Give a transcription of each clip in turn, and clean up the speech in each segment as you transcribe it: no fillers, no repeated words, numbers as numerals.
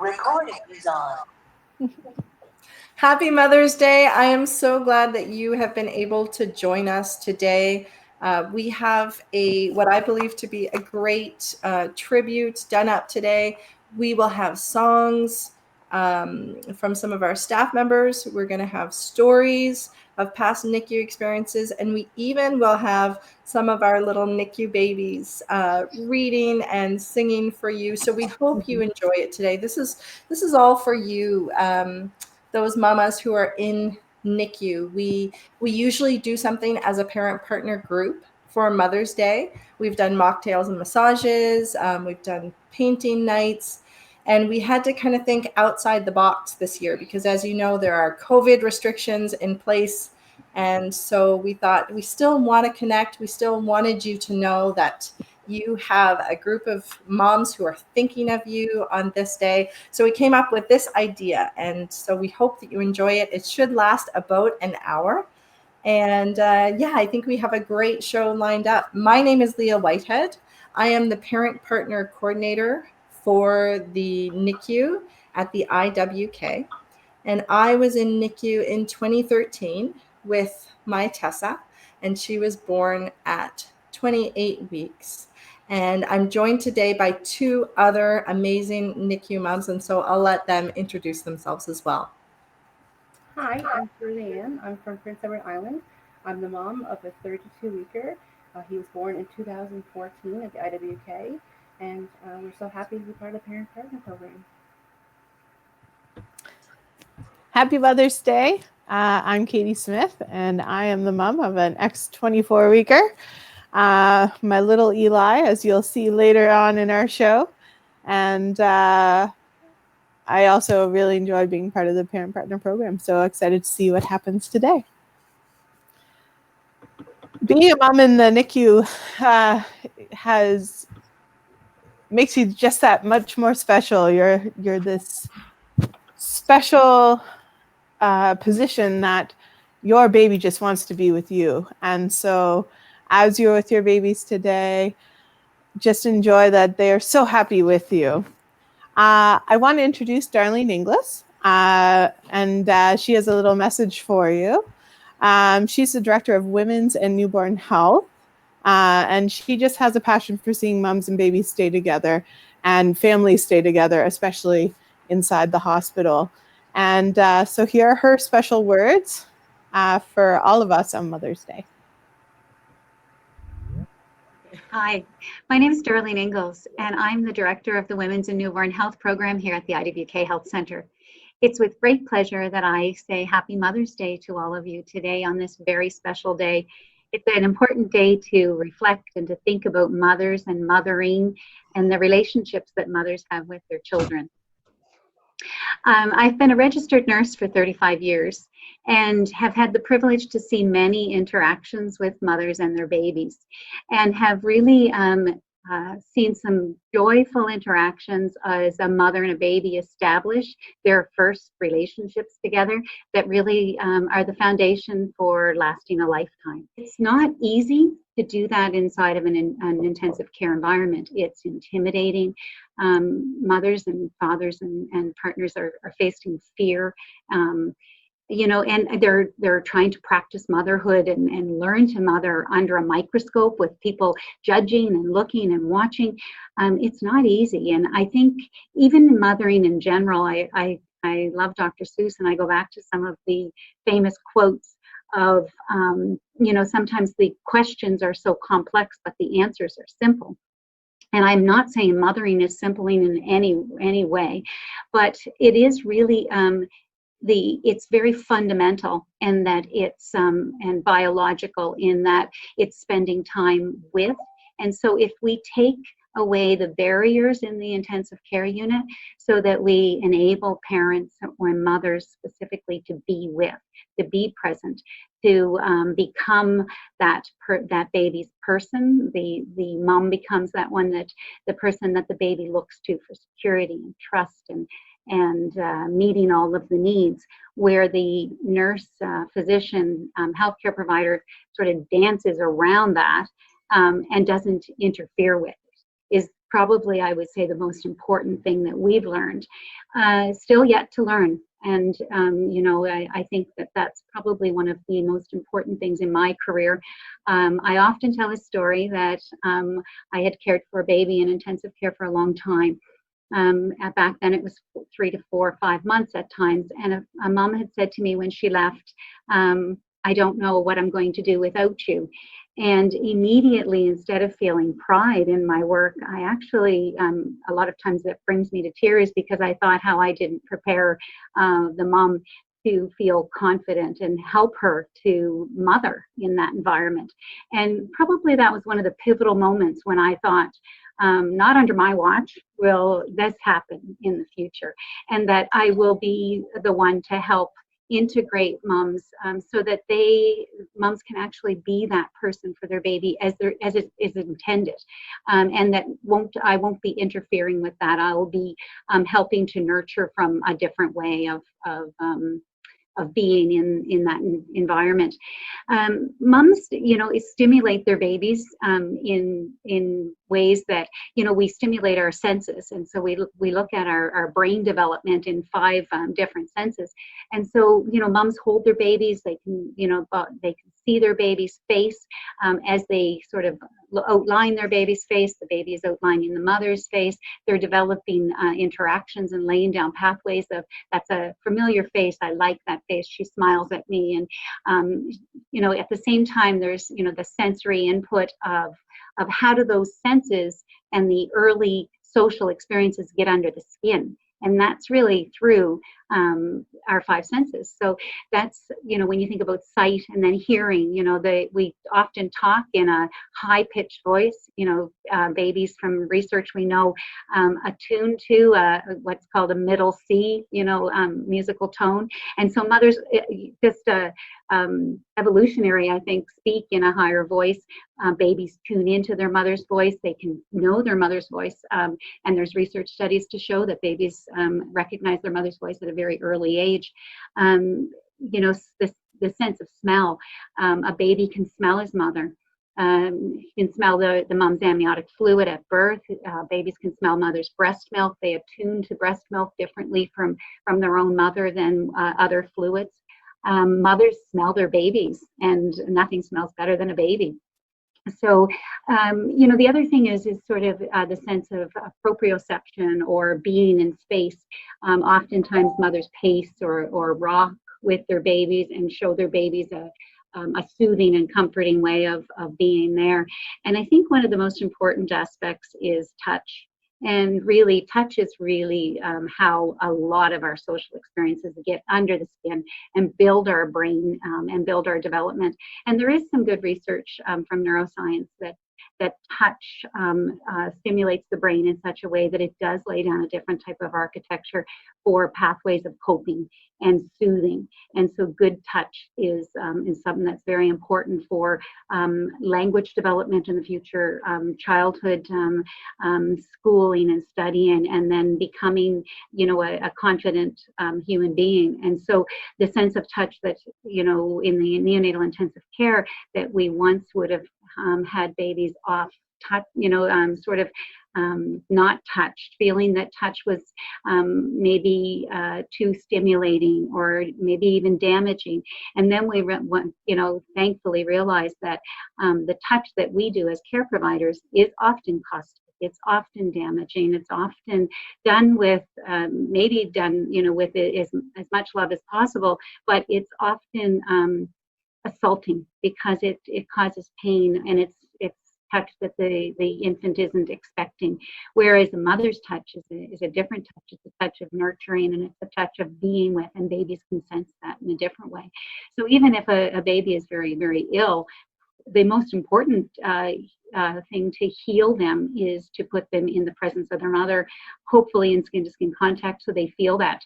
Recording is on. Happy Mother's Day. I am so glad that you have been able to join us today. We have what I believe to be a great tribute done up today. We will have songs from some of our staff members. We're going to have stories of past NICU experiences, and we even will have some of our little NICU babies reading and singing for you. So we hope you enjoy it today. This is all for you. Those mamas who are in NICU. We usually do something as a parent partner group for Mother's Day. We've done mocktails and massages. We've done painting nights. And we had to kind of think outside the box this year because, as you know, there are COVID restrictions in place. And so we thought we still want to connect. We still wanted you to know that you have a group of moms who are thinking of you on this day. So we came up with this idea. And so we hope that you enjoy it. It should last about an hour. And yeah, I think we have a great show lined up. My name is Leah Whitehead. I am the parent partner coordinator for the NICU at the IWK. And I was in NICU in 2013 with my Tessa, and she was born at 28 weeks. And I'm joined today by two other amazing NICU moms, and so I'll let them introduce themselves as well. Hi, I'm Shirley Ann. I'm from Prince Edward Island. I'm the mom of a 32-weeker. He was born in 2014 at the IWK, and we're so happy to be part of the Parent Partner Program. Happy Mother's Day. I'm Katie Smith, and I am the mom of an ex-24-weeker. My little Eli, as you'll see later on in our show. And I also really enjoyed being part of the Parent Partner Program. So excited to see what happens today. Being a mom in the NICU makes you just that much more special. You're this special position that your baby just wants to be with you. And so as you're with your babies today, just enjoy that they are so happy with you. I want to introduce Darlene Inglis, and she has a little message for you. She's the director of Women's and Newborn Health, and she just has a passion for seeing moms and babies stay together and families stay together, especially inside the hospital. And so here are her special words for all of us on Mother's Day. Hi, my name is Darlene Ingalls, and I'm the director of the Women's and Newborn Health Program here at the IWK Health Center. It's with great pleasure that I say Happy Mother's Day to all of you today on this very special day. It's an important day to reflect and to think about mothers and mothering and the relationships that mothers have with their children. I've been a registered nurse for 35 years and have had the privilege to see many interactions with mothers and their babies, and have really seen some joyful interactions as a mother and a baby establish their first relationships together that really are the foundation for lasting a lifetime. It's not easy to do that inside of an intensive care environment. It's intimidating. Mothers and fathers and partners are facing fear. You know, and they're trying to practice motherhood and learn to mother under a microscope with people judging and looking and watching. It's not easy. And I think even mothering in general, I love Dr. Seuss, and I go back to some of the famous quotes of, you know, sometimes the questions are so complex, but the answers are simple. And I'm not saying mothering is simple in any way, but it is really, it's very fundamental in that it's and biological in that it's spending time with. And so if we take away the barriers in the intensive care unit so that we enable parents or mothers specifically to be with, to be present, to become that baby's person, the mom becomes that one, that the person that the baby looks to for security and trust and meeting all of the needs, where the nurse, physician, healthcare provider sort of dances around that and doesn't interfere with it, probably, I would say, the most important thing that we've learned. Still yet to learn. And, I think that that's probably one of the most important things in my career. I often tell a story that I had cared for a baby in intensive care for a long time. Back then it was 3 to 4 or 5 months at times. And a mom had said to me when she left, I don't know what I'm going to do without you. And immediately, instead of feeling pride in my work, I actually, a lot of times that brings me to tears, because I thought how I didn't prepare the mom to feel confident and help her to mother in that environment. And probably that was one of the pivotal moments when I thought, not under my watch will this happen in the future, and that I will be the one to help integrate moms, so that moms can actually be that person for their baby as it is intended, and that I won't be interfering with that. I will be helping to nurture from a different way of being in that environment. Moms, stimulate their babies in ways that, we stimulate our senses. And so we look at our brain development in 5 different senses. And so, moms hold their babies. They can, they can see their baby's face as they sort of outline their baby's face. The baby is outlining the mother's face. They're developing interactions and laying down pathways of, that's a familiar face. I like that face. She smiles at me. And, at the same time, there's, the sensory input of how do those senses and the early social experiences get under the skin. And that's really through our 5 senses. So that's, when you think about sight and then hearing, we often talk in a high-pitched voice. Babies, from research we know, attuned to what's called a middle C, musical tone. And so mothers, just evolutionary, I think, speak in a higher voice. Babies tune into their mother's voice. They can know their mother's voice. And there's research studies to show that babies recognize their mother's voice at a very early age. The sense of smell. A baby can smell his mother. You can smell the mom's amniotic fluid at birth. Babies can smell mother's breast milk. They attune to breast milk differently from their own mother than other fluids. Mothers smell their babies, and nothing smells better than a baby. So, the other thing is sort of the sense of proprioception, or being in space. Oftentimes mothers pace or rock with their babies and show their babies a soothing and comforting way of being there. And I think one of the most important aspects is touch. And really, touch is really how a lot of our social experiences get under the skin and build our brain and build our development. And there is some good research from neuroscience that touch stimulates the brain in such a way that it does lay down a different type of architecture for pathways of coping and soothing. And so good touch is something that's very important for language development in the future, childhood schooling and studying, and then becoming, a confident human being. And so the sense of touch that, in the neonatal intensive care, that we once would have had babies off touch, sort of not touched, feeling that touch was maybe too stimulating or maybe even damaging. And then we, thankfully realized that the touch that we do as care providers is often caustic. It's often damaging. It's often done with, with it as much love as possible, but it's often assaulting because it causes pain, and it's touch that the infant isn't expecting. Whereas a mother's touch is a different touch. It's a touch of nurturing, and it's a touch of being with, and babies can sense that in a different way. So even if a baby is very, very ill, the most important thing to heal them is to put them in the presence of their mother, hopefully in skin-to-skin contact, so they feel that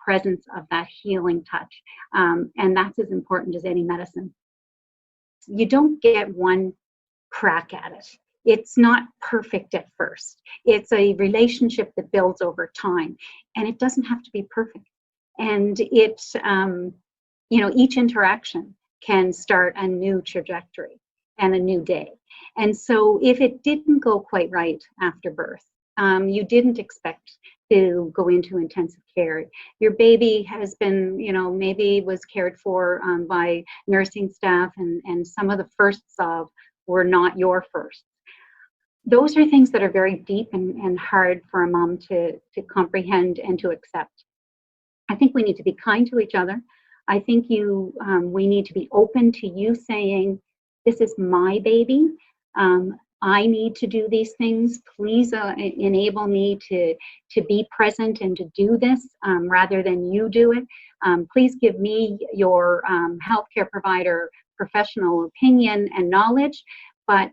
presence of that healing touch. And that's as important as any medicine. You don't get one crack at it. It's not perfect at first. It's a relationship that builds over time, and it doesn't have to be perfect. And it's, each interaction can start a new trajectory and a new day. And so if it didn't go quite right after birth, you didn't expect to go into intensive care. Your baby has been, maybe was cared for by nursing staff, and some of the firsts of were not your first. Those are things that are very deep and hard for a mom to comprehend and to accept. I think we need to be kind to each other. I think we need to be open to you saying, this is my baby. I need to do these things. Please enable me to be present and to do this rather than you do it. Please give me your healthcare provider professional opinion and knowledge, but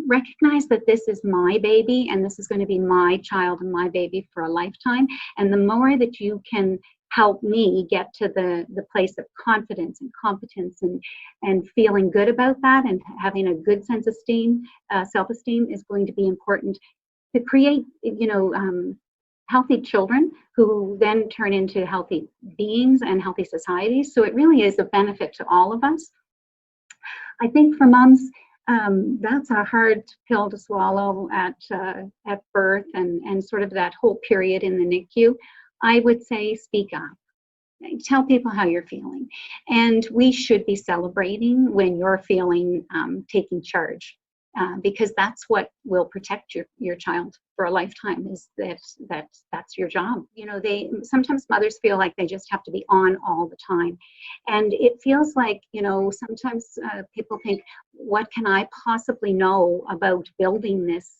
recognize that this is my baby and this is going to be my child and my baby for a lifetime. And the more that you can help me get to the place of confidence and competence and feeling good about that and having a good sense of self-esteem is going to be important to create, healthy children who then turn into healthy beings and healthy societies. So it really is a benefit to all of us. I think for moms, that's a hard pill to swallow at birth and sort of that whole period in the NICU. I would say speak up. Tell people how you're feeling. And we should be celebrating when you're feeling taking charge, because that's what will protect your child for a lifetime, is that's your job. Sometimes mothers feel like they just have to be on all the time. And it feels like, sometimes people think, what can I possibly know about building this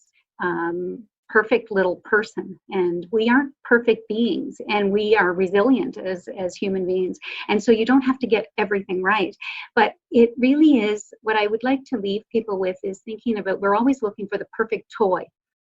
perfect little person? And we aren't perfect beings, and we are resilient as human beings. And so you don't have to get everything right. But it really is, what I would like to leave people with is thinking about, we're always looking for the perfect toy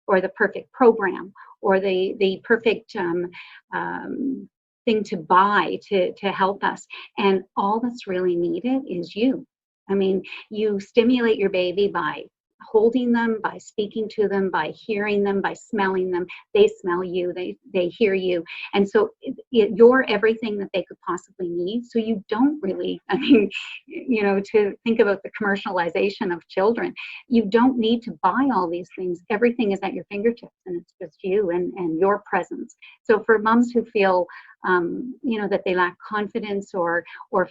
or the perfect program or the perfect thing to buy to help us. And all that's really needed is you. I mean, you stimulate your baby by holding them, by speaking to them, by hearing them, by smelling them. They smell you, they hear you. And so you're everything that they could possibly need. So you don't really, to think about the commercialization of children, you don't need to buy all these things. Everything is at your fingertips, and it's just you and your presence. So for moms who feel that they lack confidence or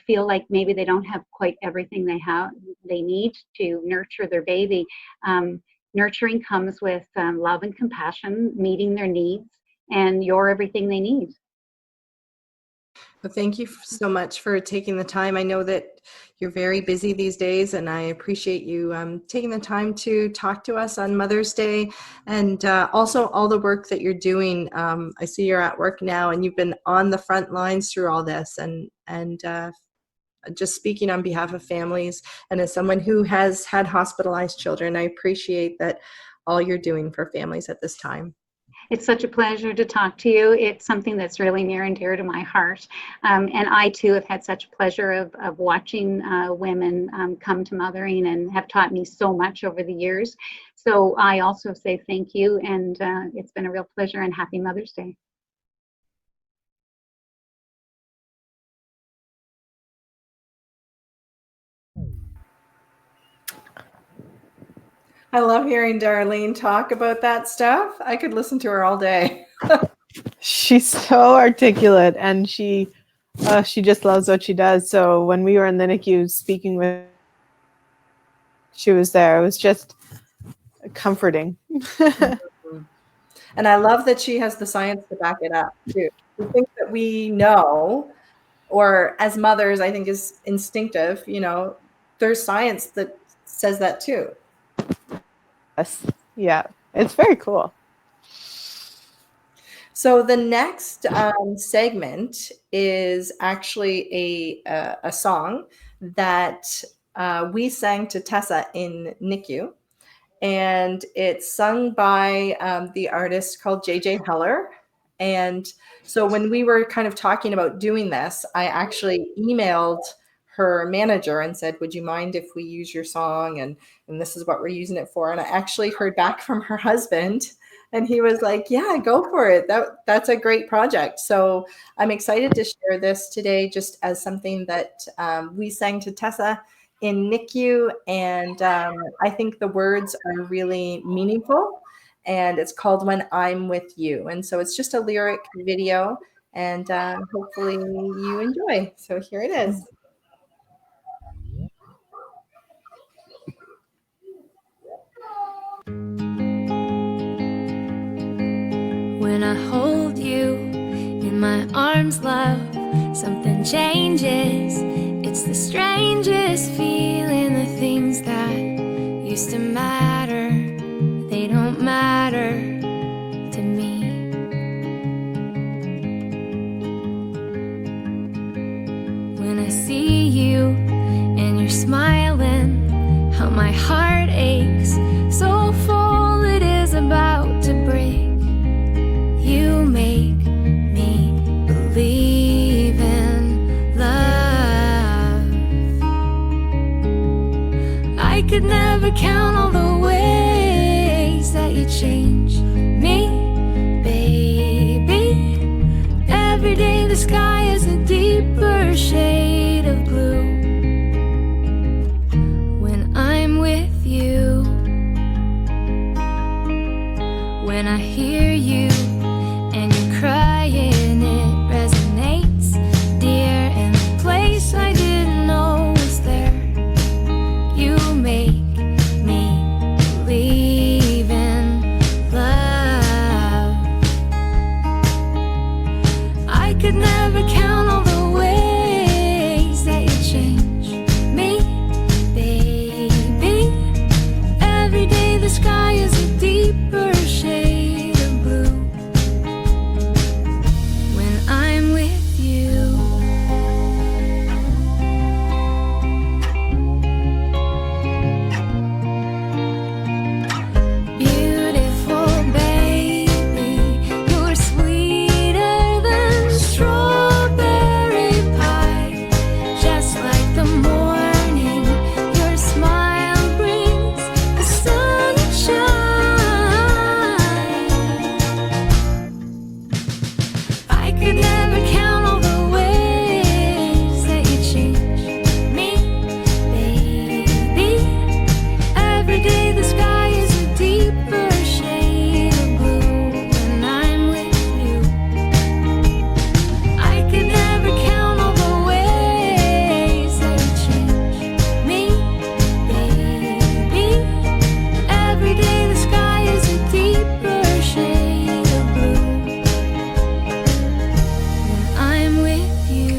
feel like maybe they don't have quite everything they need to nurture their baby. Nurturing comes with love and compassion, meeting their needs, and you're everything they need. Well, thank you so much for taking the time. I know that you're very busy these days, and I appreciate you taking the time to talk to us on Mother's Day, and also all the work that you're doing. I see you're at work now, and you've been on the front lines through all this, and just speaking on behalf of families, and as someone who has had hospitalized children, I appreciate that all you're doing for families at this time. It's such a pleasure to talk to you. It's something that's really near and dear to my heart. And I too have had such pleasure of watching women come to mothering, and have taught me so much over the years. So I also say thank you, and it's been a real pleasure, and happy Mother's Day. I love hearing Darlene talk about that stuff. I could listen to her all day. She's so articulate, and she just loves what she does. So when we were in the NICU speaking with, she was there. It was just comforting. And I love that she has the science to back it up too. The things that we know, or as mothers, I think is instinctive, there's science that says that too. Yes. Yeah, it's very cool. So the next segment is actually a song that we sang to Tessa in NICU, and it's sung by the artist called JJ Heller. And so when we were kind of talking about doing this, I actually emailed her manager and said, would you mind if we use your song? And this is what we're using it for. And I actually heard back from her husband, and he was like, yeah, go for it. That's a great project. So I'm excited to share this today just as something that we sang to Tessa in NICU, and I think the words are really meaningful. And it's called "When I'm With You," and so it's just a lyric video, and hopefully you enjoy. So here it is. When I hold you in my arms, love, something changes. It's the strangest feeling. The things that used to matter, they don't matter to me. When I see you and you're smiling, how my heart aches, so full it is about to break. You make me believe in love. I could never count all the ways that you change me, baby. Every day the sky is a deeper shade of blue. When I'm with you, when I hear you and you're crying, it resonates, dear, in a place I didn't know was there. You make me believe in love. I could never count all the ways that you change me, baby. Every day the sky is a deeper shade of blue. When I'm with you, beautiful baby, you're sweeter than strawberry pie. Just like the morning, your smile brings the sunshine. I could never count all the ways that you change me, baby. Every day the sky is a deeper shade of blue. When I'm with you, I could never count all the ways that you change me, baby. Every day the sky is a deeper shade of blue. When I'm with you.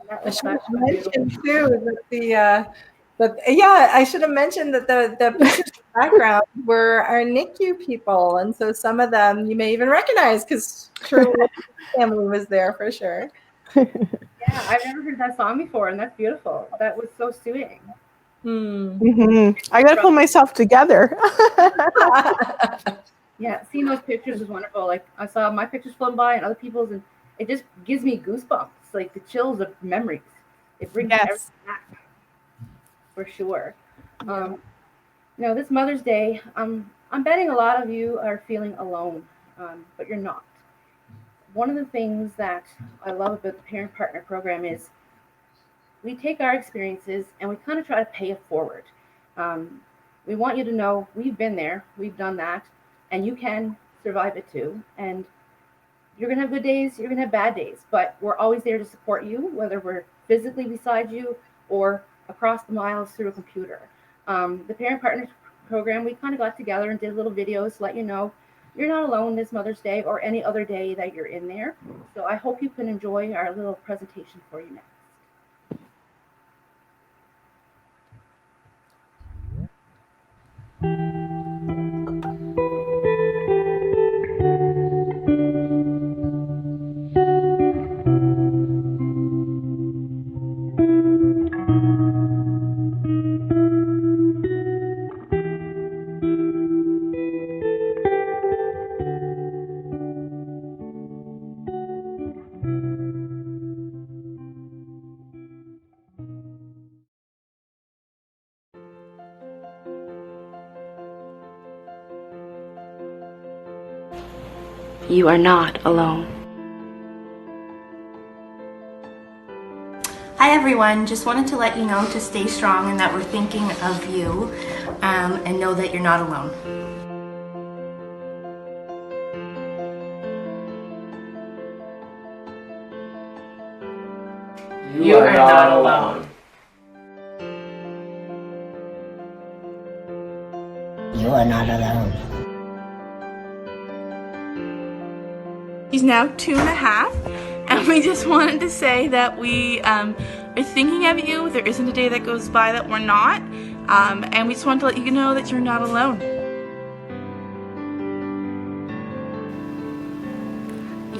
That I was should have such a beautiful. mentioned too that I should have mentioned that the pictures in the background were our NICU people, and so some of them you may even recognize because Shirley's family was there for sure. Yeah, I've never heard that song before, and that's beautiful. That was so soothing. Hmm. I got to pull myself together. Yeah, seeing those pictures is wonderful. Like I saw my pictures floating by and other people's, and it just gives me goosebumps. Like the chills of memories. It brings Yes. everything back for sure. Um, this Mother's Day, I'm betting a lot of you are feeling alone, but you're not. One of the things that I love about the Parent Partner Program is we take our experiences and we kind of try to pay it forward. Um, we want you to know we've been there, we've done that, and you can survive it too. And you're going to have good days, you're going to have bad days, but we're always there to support you, whether we're physically beside you or across the miles through a computer. The Parent Partner Program, we kind of got together and did little videos to let you know you're not alone this Mother's Day or any other day that you're in there. So I hope you can enjoy our little presentation for you next. You are not alone. Hi everyone, just wanted to let you know to stay strong and that we're thinking of you, and know that you're not alone. You are not alone. You are not alone. He's now 2.5, and we just wanted to say that we are thinking of you. There isn't a day that goes by that we're not, and we just wanted to let you know that you're not alone.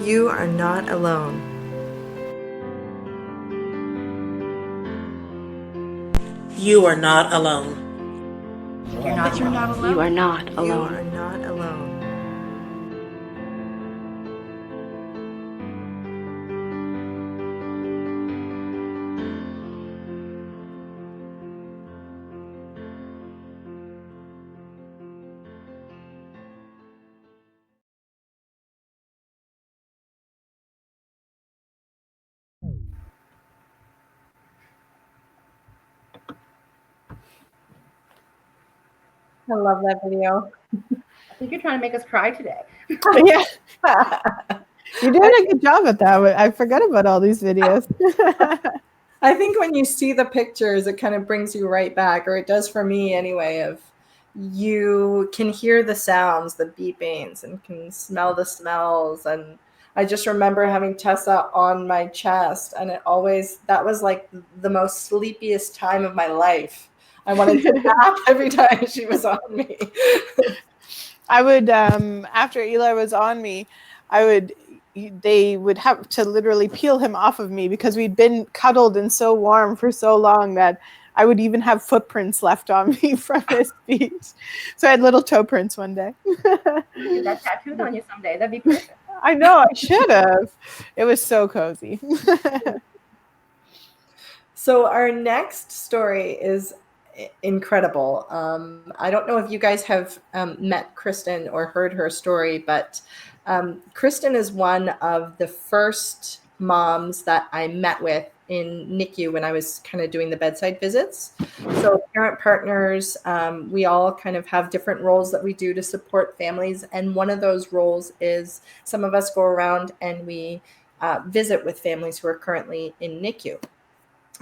You are not alone. You are not alone. You're not alone. You are not You alone. are not alone. I love that video. I think you're trying to make us cry today. Yeah, you're doing a good job at that. I forgot about all these videos. I think when you see the pictures, it kind of brings you right back, or it does for me anyway, of you can hear the sounds, the beepings, and can smell the smells. And I just remember having Tessa on my chest, and that was like the most sleepiest time of my life. I wanted to nap every time she was on me. I would, after Eli was on me, they would have to literally peel him off of me because we'd been cuddled and so warm for so long that I would even have footprints left on me from his feet. So I had little toe prints one day. Get that tattooed on you someday. That'd be perfect. I know, I should have. It was so cozy. So our next story is incredible. I don't know if you guys have met Kristen or heard her story, but Kristen is one of the first moms that I met with in NICU when I was kind of doing the bedside visits. So parent partners, we all kind of have different roles that we do to support families. And one of those roles is some of us go around and we visit with families who are currently in NICU.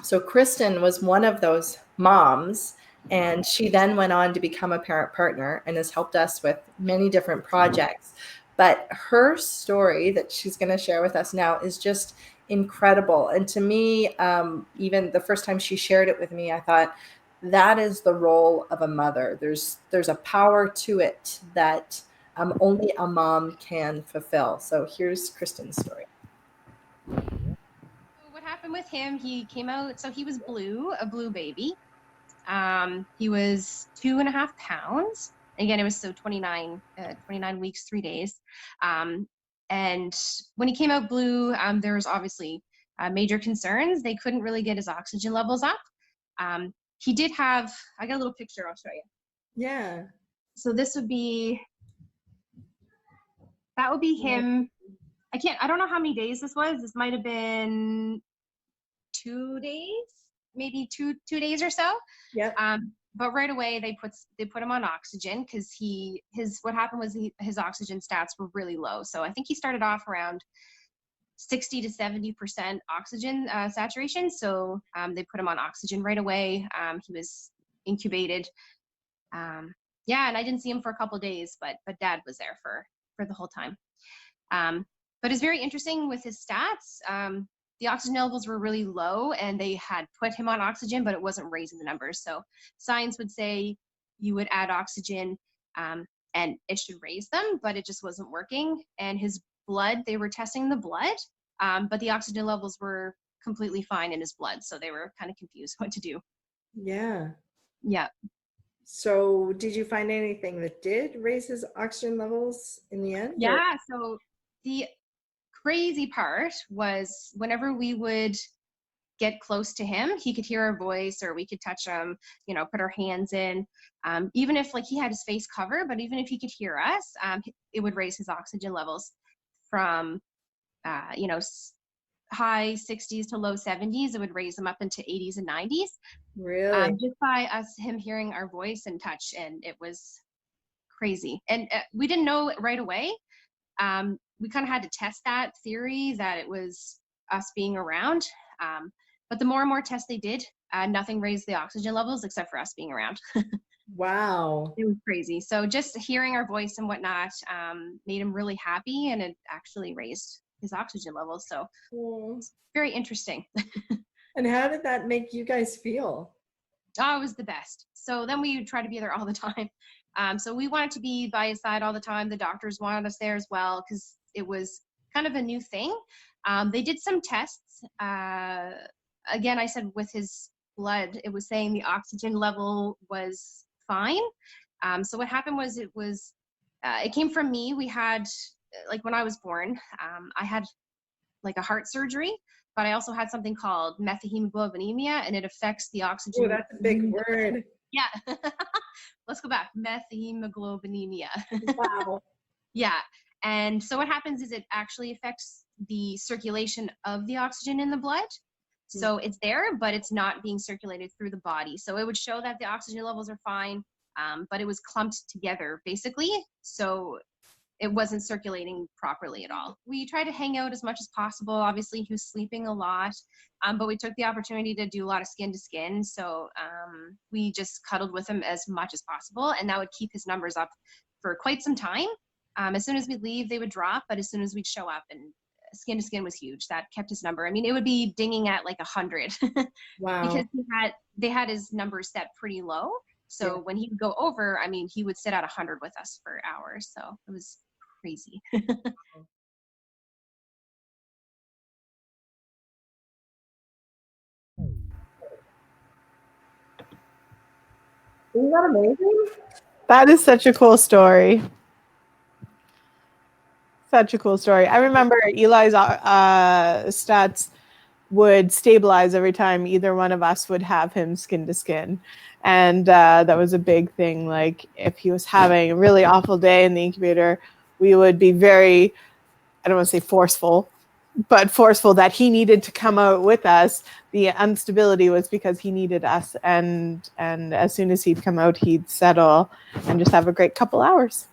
So Kristen was one of those moms, and she then went on to become a parent partner and has helped us with many different projects. But her story that she's going to share with us now is just incredible. And to me, even the first time she shared it with me, I thought that is the role of a mother. There's a power to it that only a mom can fulfill. So here's Kristen's story. What happened with him, he came out, so he was a blue baby. He was 2.5 pounds. Again, it was 29 weeks, 3 days. And when he came out blue, there was obviously major concerns. They couldn't really get his oxygen levels up. He did have, I got a little picture, I'll show you. Yeah. So that would be him. I don't know how many days this was. This might have been 2 days, maybe two days or so. Yeah. But right away they put him on oxygen because what happened was his oxygen stats were really low. So I think he started off around 60 to 70% oxygen saturation. So they put him on oxygen right away. He was incubated. Yeah, and I didn't see him for a couple of days, but Dad was there for the whole time. But it's very interesting with his stats. The oxygen levels were really low and they had put him on oxygen, but it wasn't raising the numbers. So science would say you would add oxygen and it should raise them, but it just wasn't working. And his blood, they were testing the blood, but the oxygen levels were completely fine in his blood. So they were kind of confused what to do. Yeah. Yeah. So did you find anything that did raise his oxygen levels in the end? Yeah. So the crazy part was whenever we would get close to him, he could hear our voice or we could touch him, put our hands in. Even if he had his face covered, but even if he could hear us, it would raise his oxygen levels. from, high 60s to low 70s. It would raise him up into 80s and 90s. Really? Just by him hearing our voice and touch, and it was crazy. And we didn't know it right away. We kind of had to test that theory that it was us being around. But the more and more tests they did, nothing raised the oxygen levels except for us being around. Wow. It was crazy. So just hearing our voice and whatnot made him really happy, and it actually raised his oxygen levels. So it's very interesting. And how did that make you guys feel? Oh, it was the best. So then we try to be there all the time. So we wanted to be by his side all the time. The doctors wanted us there as well because it was kind of a new thing. They did some tests. Again, I said with his blood, it was saying the oxygen level was fine. So what happened was it came from me. We had, like when I was born, I had like a heart surgery, but I also had something called methahemoglobinemia, and it affects the oxygen. Oh, that's a big word. Yeah. Let's go back. Methahemoglobinemia. Wow. Yeah. And so what happens is it actually affects the circulation of the oxygen in the blood. So it's there, but it's not being circulated through the body. So it would show that the oxygen levels are fine, but it was clumped together basically. So it wasn't circulating properly at all. We tried to hang out as much as possible. Obviously, he was sleeping a lot, but we took the opportunity to do a lot of skin to skin. So we just cuddled with him as much as possible, and that would keep his numbers up for quite some time. As soon as we'd leave, they would drop, but as soon as we'd show up, and skin to skin was huge. That kept his number. I mean, it would be dinging at like 100 Wow. because they had his numbers set pretty low. So when he would go over, I mean, he would sit at 100 with us for hours. So it was crazy. Isn't that amazing? That is such a cool story. Such a cool story. I remember Eli's stats would stabilize every time either one of us would have him skin to skin. And that was a big thing. Like if he was having a really awful day in the incubator, we would be very, I don't want to say forceful, but forceful that he needed to come out with us. The instability was because he needed us. And as soon as he'd come out, he'd settle and just have a great couple hours.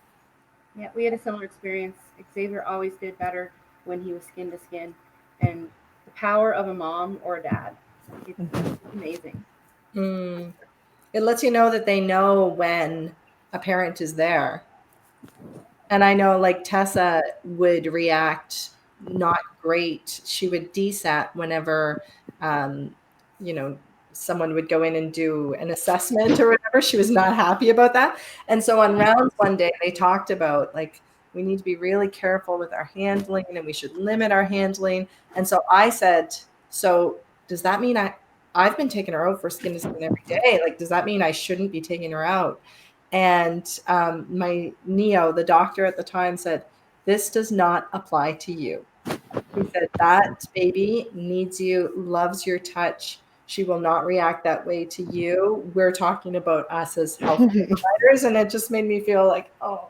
Yeah, we had a similar experience. Xavier always did better when he was skin to skin. And the power of a mom or a dad, it's amazing. It lets you know that they know when a parent is there. And I know like Tessa would react not great. She would desat whenever, someone would go in and do an assessment or whatever. She was not happy about that. And so on rounds one day, they talked about like, we need to be really careful with our handling and we should limit our handling. And so I said, so does that mean I've been taking her out for skin to skin every day? Like, does that mean I shouldn't be taking her out? And my Neo, the doctor at the time, said, this does not apply to you. He said, that baby needs you, loves your touch. She will not react that way to you. We're talking about us as health providers. And it just made me feel like, oh,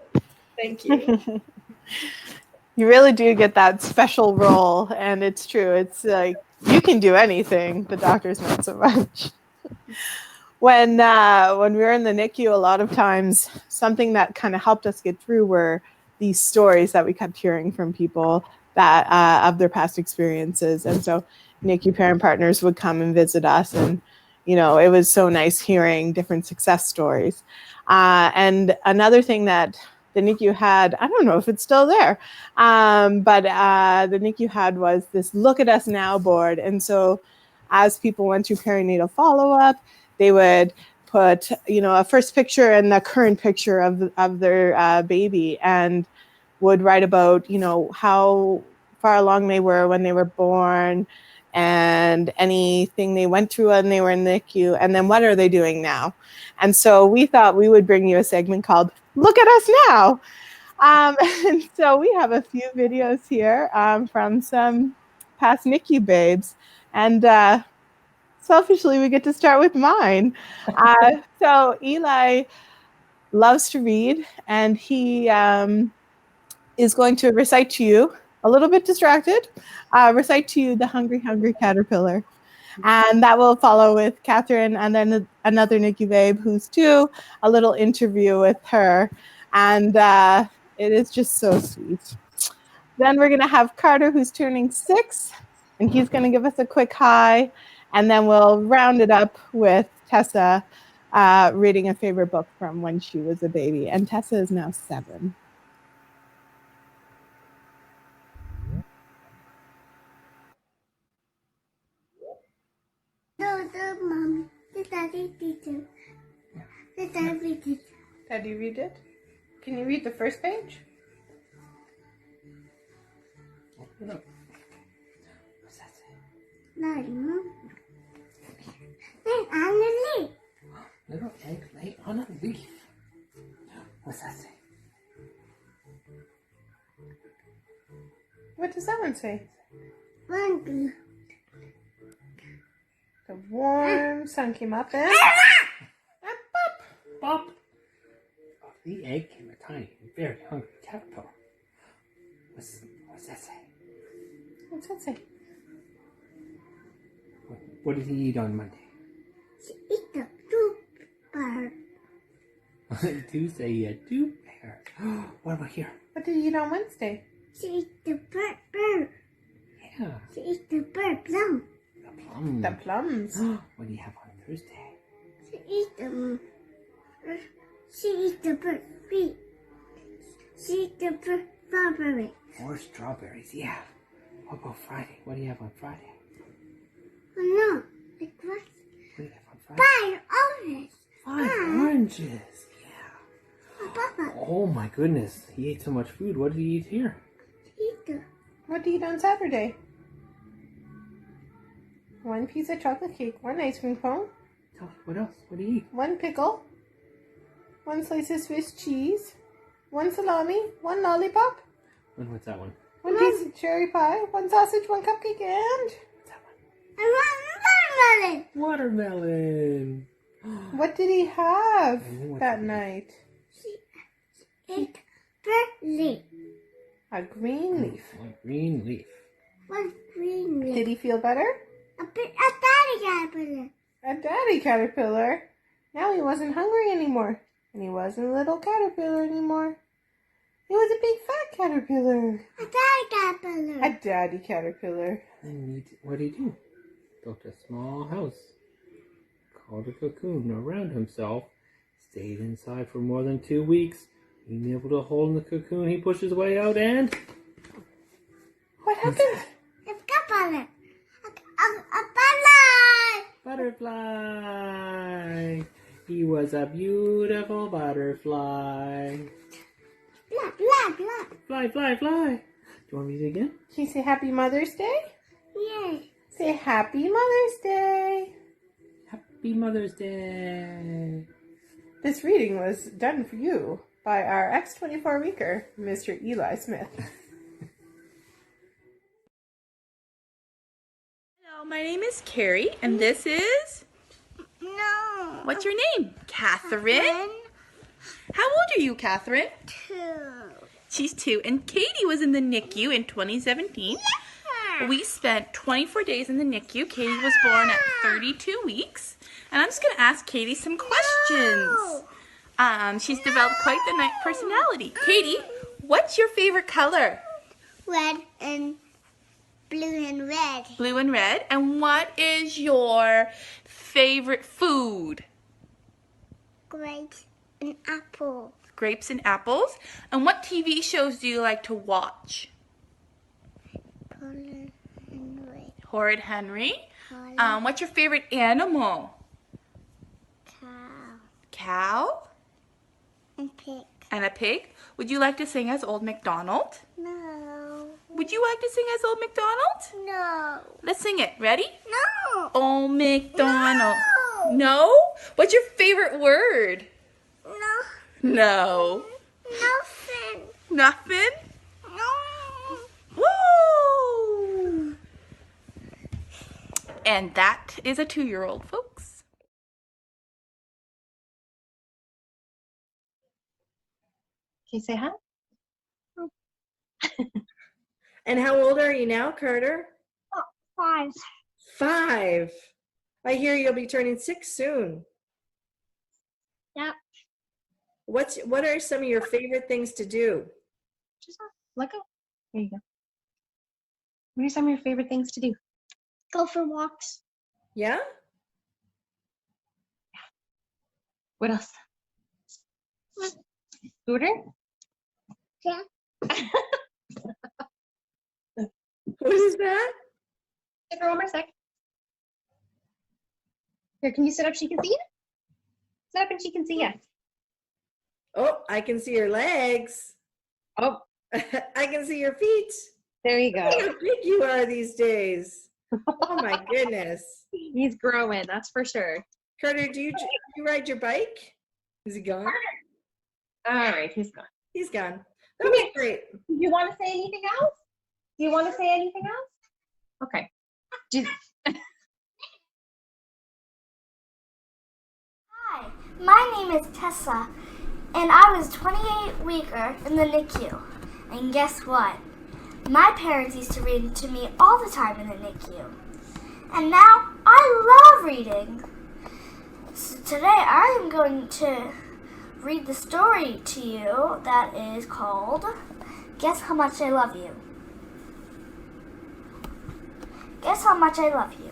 thank you. You really do get that special role. And it's true. It's like, you can do anything. The doctors not so much. When we were in the NICU, a lot of times something that kind of helped us get through were these stories that we kept hearing from people that of their past experiences. And so NICU parent partners would come and visit us, and it was so nice hearing different success stories. And another thing that the NICU had, I don't know if it's still there, but the NICU had was this Look at Us Now board. And so as people went through perinatal follow-up, they would put, a first picture and the current picture of their baby, and would write about, how far along they were when they were born and anything they went through when they were in the NICU, and then what are they doing now? And so we thought we would bring you a segment called Look at Us Now. And so we have a few videos here from some past NICU babes. And selfishly, we get to start with mine. So Eli loves to read, and he is going to recite to you a little bit distracted, recite to you the Hungry, Hungry Caterpillar. And that will follow with Catherine and then another NICU babe who's 2, a little interview with her. And it is just so sweet. Then we're going to have Carter, who's turning 6, and he's going to give us a quick hi. And then we'll round it up with Tessa reading a favorite book from when she was a baby. And Tessa is now 7. Mom, Daddy Daddy, read it. Can you read the first page? Daddy, Mom. Then I'm a leaf. Little egg lay on a leaf. What's that say? What does that one say? Hungry. The warm sun came up and Bop! Off the egg came a tiny and very hungry caterpillar. What's that say? what's that say? What did he eat on Monday? She eat the soup bar. Tuesday he had 2 pears. What about here? What did you eat on Wednesday? She eat the bird. Yeah, She eat the bird plum. the plum. The plums. What do you have on Thursday? She eat the She eat the bird feet. She eat the bird strawberry. 4 strawberries, yeah. What about Friday? What do you have on Friday? Oh no, it was What do you have on Friday? 5 oranges. 5 oranges, yeah. Oh, Papa, Oh my goodness, he ate so much food. What did he eat here? she eat the What did you eat on Saturday? 1 piece of chocolate cake, 1 ice cream cone, What else? What did he eat? 1 pickle, 1 slice of Swiss cheese, 1 salami, 1 lollipop, What's that one? 1 piece of cherry pie, 1 sausage, 1 cupcake, and What's that one? I want watermelon. Watermelon. what did he have I know what that to eat. night? She ate bird leaf. A green leaf. One green leaf. 1 green leaf. Did he feel better? A daddy caterpillar. A daddy caterpillar. Now he wasn't hungry anymore. And he wasn't a little caterpillar anymore. He was a big fat caterpillar. A daddy caterpillar. A daddy caterpillar. And what did he do? Built a small house. Called a cocoon around himself. Stayed inside for more than 2 weeks. Being able to hold in the cocoon, he pushed his way out and... What happened? It's caterpillar. A Butterfly! He was a beautiful butterfly. blah, blah, blah. Fly, fly, fly. Do you want me to do it again? Can you say Happy Mother's Day? Yes. Say Happy Mother's Day. Happy Mother's Day. This reading was done for you by our X24 weeker, Mr. Eli Smith. Hello, my name is Carrie, and this is... No. What's your name? Catherine? How old are you, Catherine? 2. She's 2. And Katie was in the NICU in 2017. We spent 24 days in the NICU. Katie was born at 32 weeks. And I'm just going to ask Katie some questions. She's developed quite the nice personality. Katie, what's your favorite color? Red and blue and red. Blue and red. And what is your favorite food? Grapes and apple. Grapes and apples. And what TV shows do you like to watch? Color and red. Horrid Henry. Color. What's your favorite animal? Cow. Cow And pig. and a pig. Would you like to sing as Old MacDonald? No. Would you like to sing as Old MacDonald? No. Let's sing it. Ready? No. Old MacDonald. No. No? What's your favorite word? No. No. Nothing. Nothing? No. Woo! And that is a 2-year-old, folks. Can you say hi? And how old are you now, Carter? 5. 5. I hear you'll be turning 6 soon. Yep. What are some of your favorite things to do? Just let go. There you go. What are some of your favorite things to do? Go for walks. Yeah? What else? Scooter? Yeah. What is that? Sit for one more sec. Here, can you sit up? She can see you. Sit up and she can see you. Oh, I can see your legs. Oh, I can see your feet. there you go. Look how big you are these days. Oh my goodness. He's growing, that's for sure. Carter, do you ride your bike? Is he gone? All right, he's gone. He's gone. That was great. Do you want to say anything else? Do you want to say anything else? Okay. Hi, my name is Tessa, and I was 28 weeker in the NICU. And guess what? My parents used to read to me all the time in the NICU. And now I love reading. So today I am going to read the story to you that is called Guess How Much I Love You. Guess how much I love you.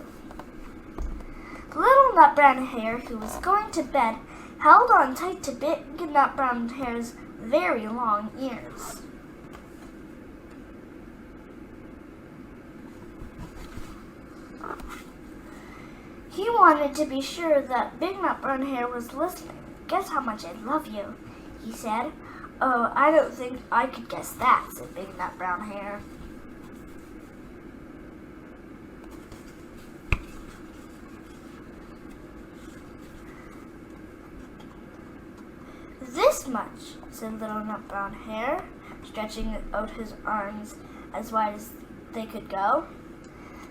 The little nut brown hare who was going to bed held on tight to big nut brown hare's very long ears. He wanted to be sure that Big Nut Brown Hare was listening. Guess how much I love you, he said. Oh, I don't think I could guess that, said Big Nut Brown Hare. This much, said Little Nut Brown Hare, stretching out his arms as wide as they could go.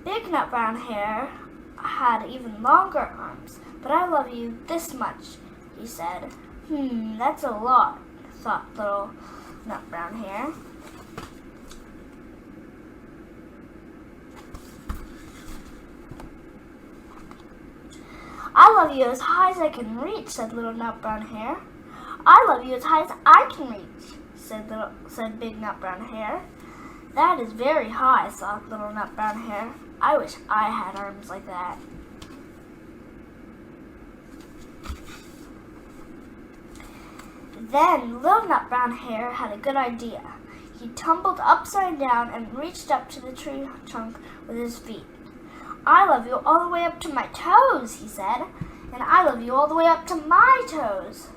Big Nut Brown Hare had even longer arms, but I love you this much, he said. That's a lot, thought Little Nut Brown Hare. I love you as high as I can reach, said Little Nut Brown Hare. I love you as high as I can reach, said Big Nut Brown Hare. That is very high, thought Little Nut Brown Hare. I wish I had arms like that. Then Little Nut Brown Hare had a good idea. He tumbled upside down and reached up to the tree trunk with his feet. I love you all the way up to my toes, he said. And I love you all the way up to my toes,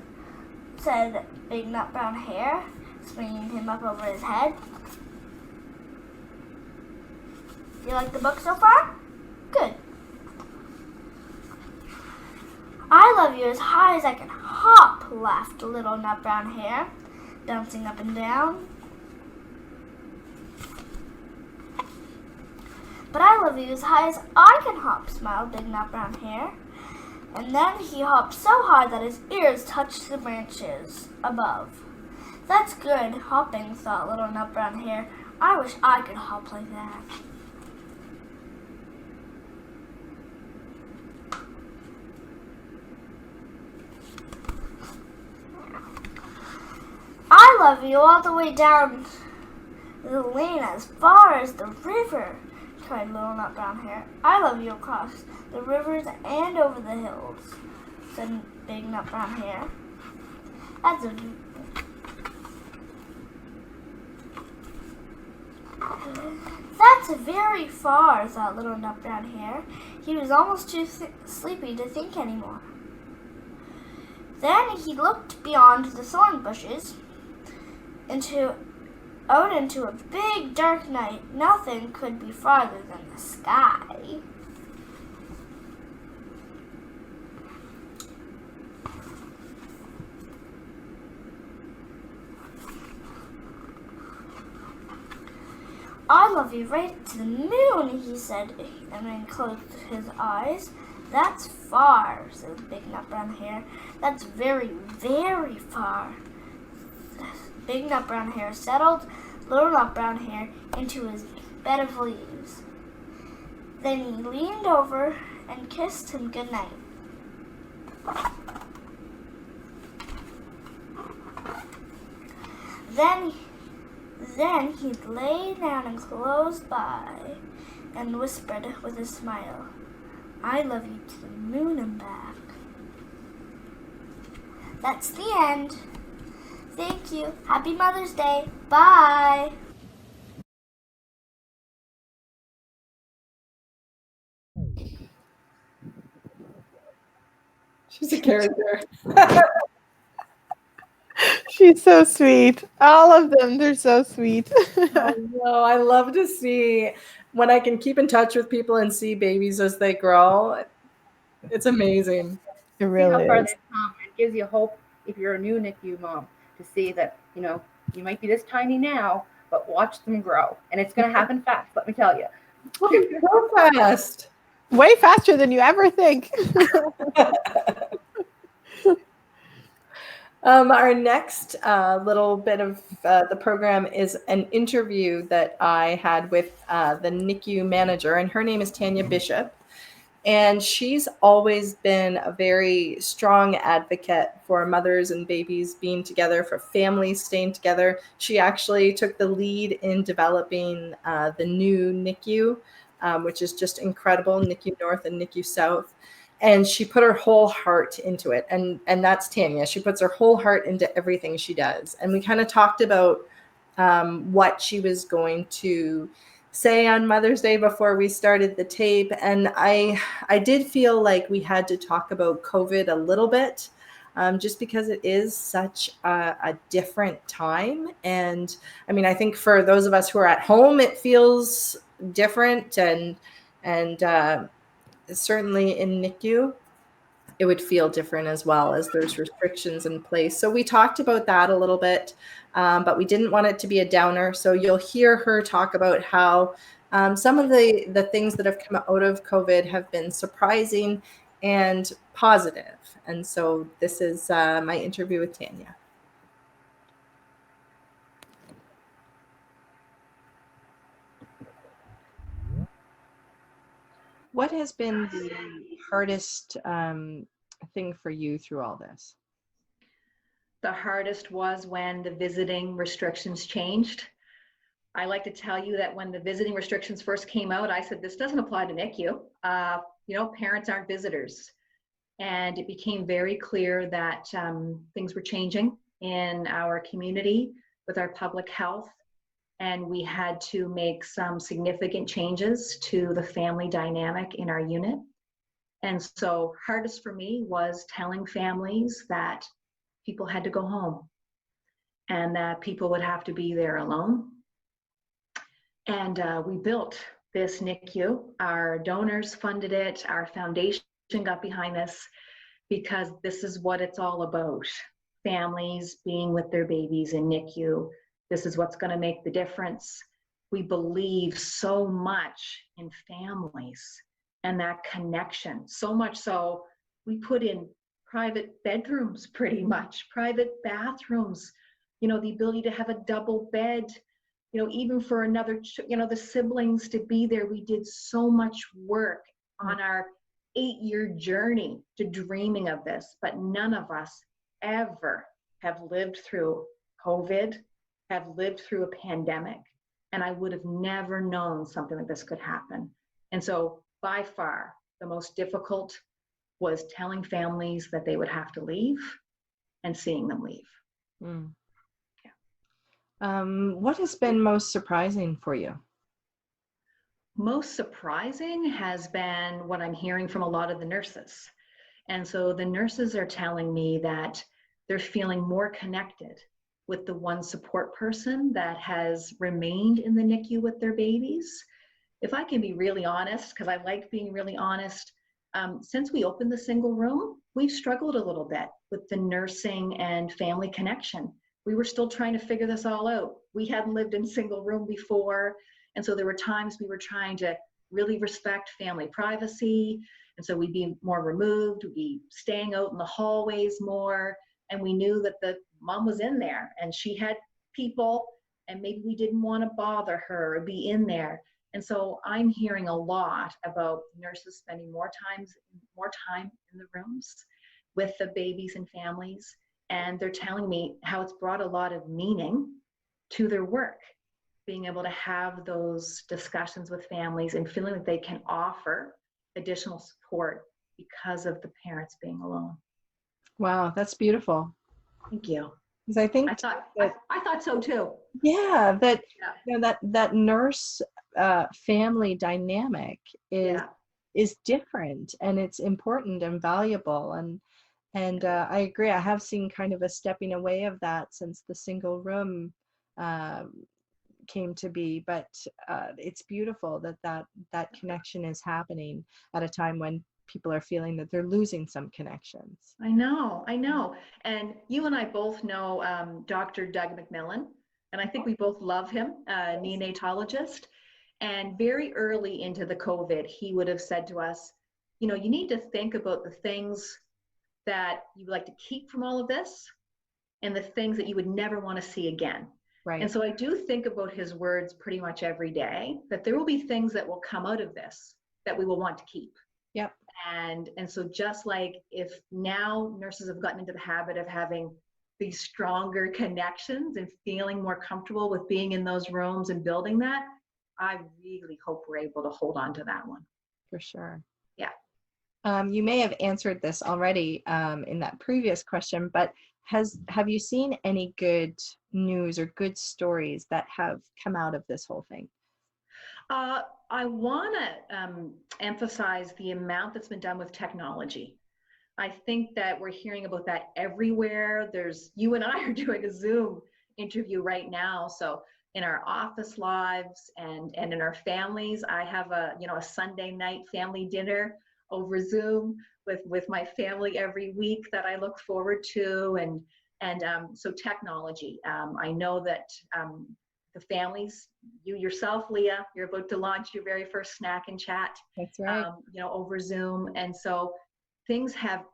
said Big Nut Brown Hare, swinging him up over his head. You like the book so far? Good. I love you as high as I can hop, laughed Little Nut Brown Hare, bouncing up and down. But I love you as high as I can hop, smiled Big Nut Brown Hare. And then he hopped so high that his ears touched the branches above. That's good hopping, thought Little Nut Brown Hare. I wish I could hop like that. I love you all the way down the lane as far as the river, cried Little Nut Brown Hare. I love you across the rivers and over the hills, said Big Nut Brown Hare. That's very far, thought Little Nut Brown Hare. He was almost too sleepy to think anymore. Then he looked beyond the thorn bushes out into a big dark night. Nothing could be farther than the sky. I love you right to the moon, he said, and then closed his eyes. That's far, said Big Nut Brown Hare. That's very, very far. Big Nut Brown Hare settled Little Nut Brown Hare into his bed of leaves. Then he leaned over and kissed him goodnight. Then he lay down and closed by and whispered with a smile, "I love you to the moon and back." That's the end. Thank you. Happy Mother's Day. Bye. She's a character. She's so sweet. All of them, they're so sweet. I know. I love to see when I can keep in touch with people and see babies as they grow. It's amazing. It See how really far is. they've come. It gives you hope if you're a new NICU mom to see that, you might be this tiny now, but watch them grow. And it's going to happen fast, let me tell you. So fast. Way faster than you ever think. Our next little bit of the program is an interview that I had with the NICU manager, and her name is Tanya Bishop. And she's always been a very strong advocate for mothers and babies being together, for families staying together. She actually took the lead in developing the new NICU, which is just incredible, NICU North and NICU South. And she put her whole heart into it. And that's Tanya. She puts her whole heart into everything she does. And we kind of talked about what she was going to say on Mother's Day before we started the tape. And I did feel like we had to talk about COVID a little bit, just because it is such a different time. And I mean, I think for those of us who are at home, it feels different. And certainly in NICU, it would feel different as well, as there's restrictions in place. So we talked about that a little bit, but we didn't want it to be a downer. So you'll hear her talk about how some of the things that have come out of COVID have been surprising and positive. And so this is my interview with Tanya. What has been the hardest thing for you through all this? The hardest was when the visiting restrictions changed. I like to tell you that when the visiting restrictions first came out, I said, this doesn't apply to NICU. Parents aren't visitors. And it became very clear that things were changing in our community with our public health. And we had to make some significant changes to the family dynamic in our unit. And so hardest for me was telling families that people had to go home and that people would have to be there alone. And we built this NICU. Our donors funded it. Our foundation got behind this because this is what it's all about. Families being with their babies in NICU. This is what's going to make the difference. We believe so much in families and that connection. So much so, we put in private bedrooms, pretty much, private bathrooms, the ability to have a double bed, even for another, the siblings to be there. We did so much work on our 8-year journey to dreaming of this, but none of us ever have lived through COVID, have lived through a pandemic, and I would have never known something like this could happen. And so by far, the most difficult was telling families that they would have to leave and seeing them leave. Mm. Yeah. What has been most surprising for you? Most surprising has been what I'm hearing from a lot of the nurses. And so the nurses are telling me that they're feeling more connected with the one support person that has remained in the NICU with their babies. If I can be really honest, because I like being really honest, since we opened the single room, we've struggled a little bit with the nursing and family connection. We were still trying to figure this all out. We hadn't lived in single room before. And so there were times we were trying to really respect family privacy. And so we'd be more removed, we'd be staying out in the hallways more. And we knew that the mom was in there and she had people and maybe we didn't want to bother her or be in there. And so I'm hearing a lot about nurses spending more time in the rooms with the babies and families. And they're telling me how it's brought a lot of meaning to their work, being able to have those discussions with families and feeling that they can offer additional support because of the parents being alone. Wow, that's beautiful. Thank you. Because I think I that, thought so too. yeah, that Yeah. you know, that nurse family dynamic Yeah. is different, and it's important and valuable, and I agree. I have seen kind of a stepping away of that since the single room came to be, but it's beautiful that connection is happening at a time when people are feeling that they're losing some connections. I know. And you and I both know Dr. Doug McMillan, and I think we both love him, neonatologist. And very early into the COVID, he would have said to us, you know, you need to think about the things that you would like to keep from all of this and the things that you would never want to see again. Right. And so I do think about his words pretty much every day, that there will be things that will come out of this that we will want to keep. Yep. And so just like if now nurses have gotten into the habit of having these stronger connections and feeling more comfortable with being in those rooms and building that, I really hope we're able to hold on to that one. For sure. Yeah. You may have answered this already in that previous question, but have you seen any good news or good stories that have come out of this whole thing? I want to emphasize the amount that's been done with technology. I think that we're hearing about that everywhere. You and I are doing a Zoom interview right now. So in our office lives and in our families, I have a Sunday night family dinner over Zoom with my family every week that I look forward to. And so technology, I know that the families, you yourself, Leah, you're about to launch your very first snack and chat. That's right. Over Zoom. And so things have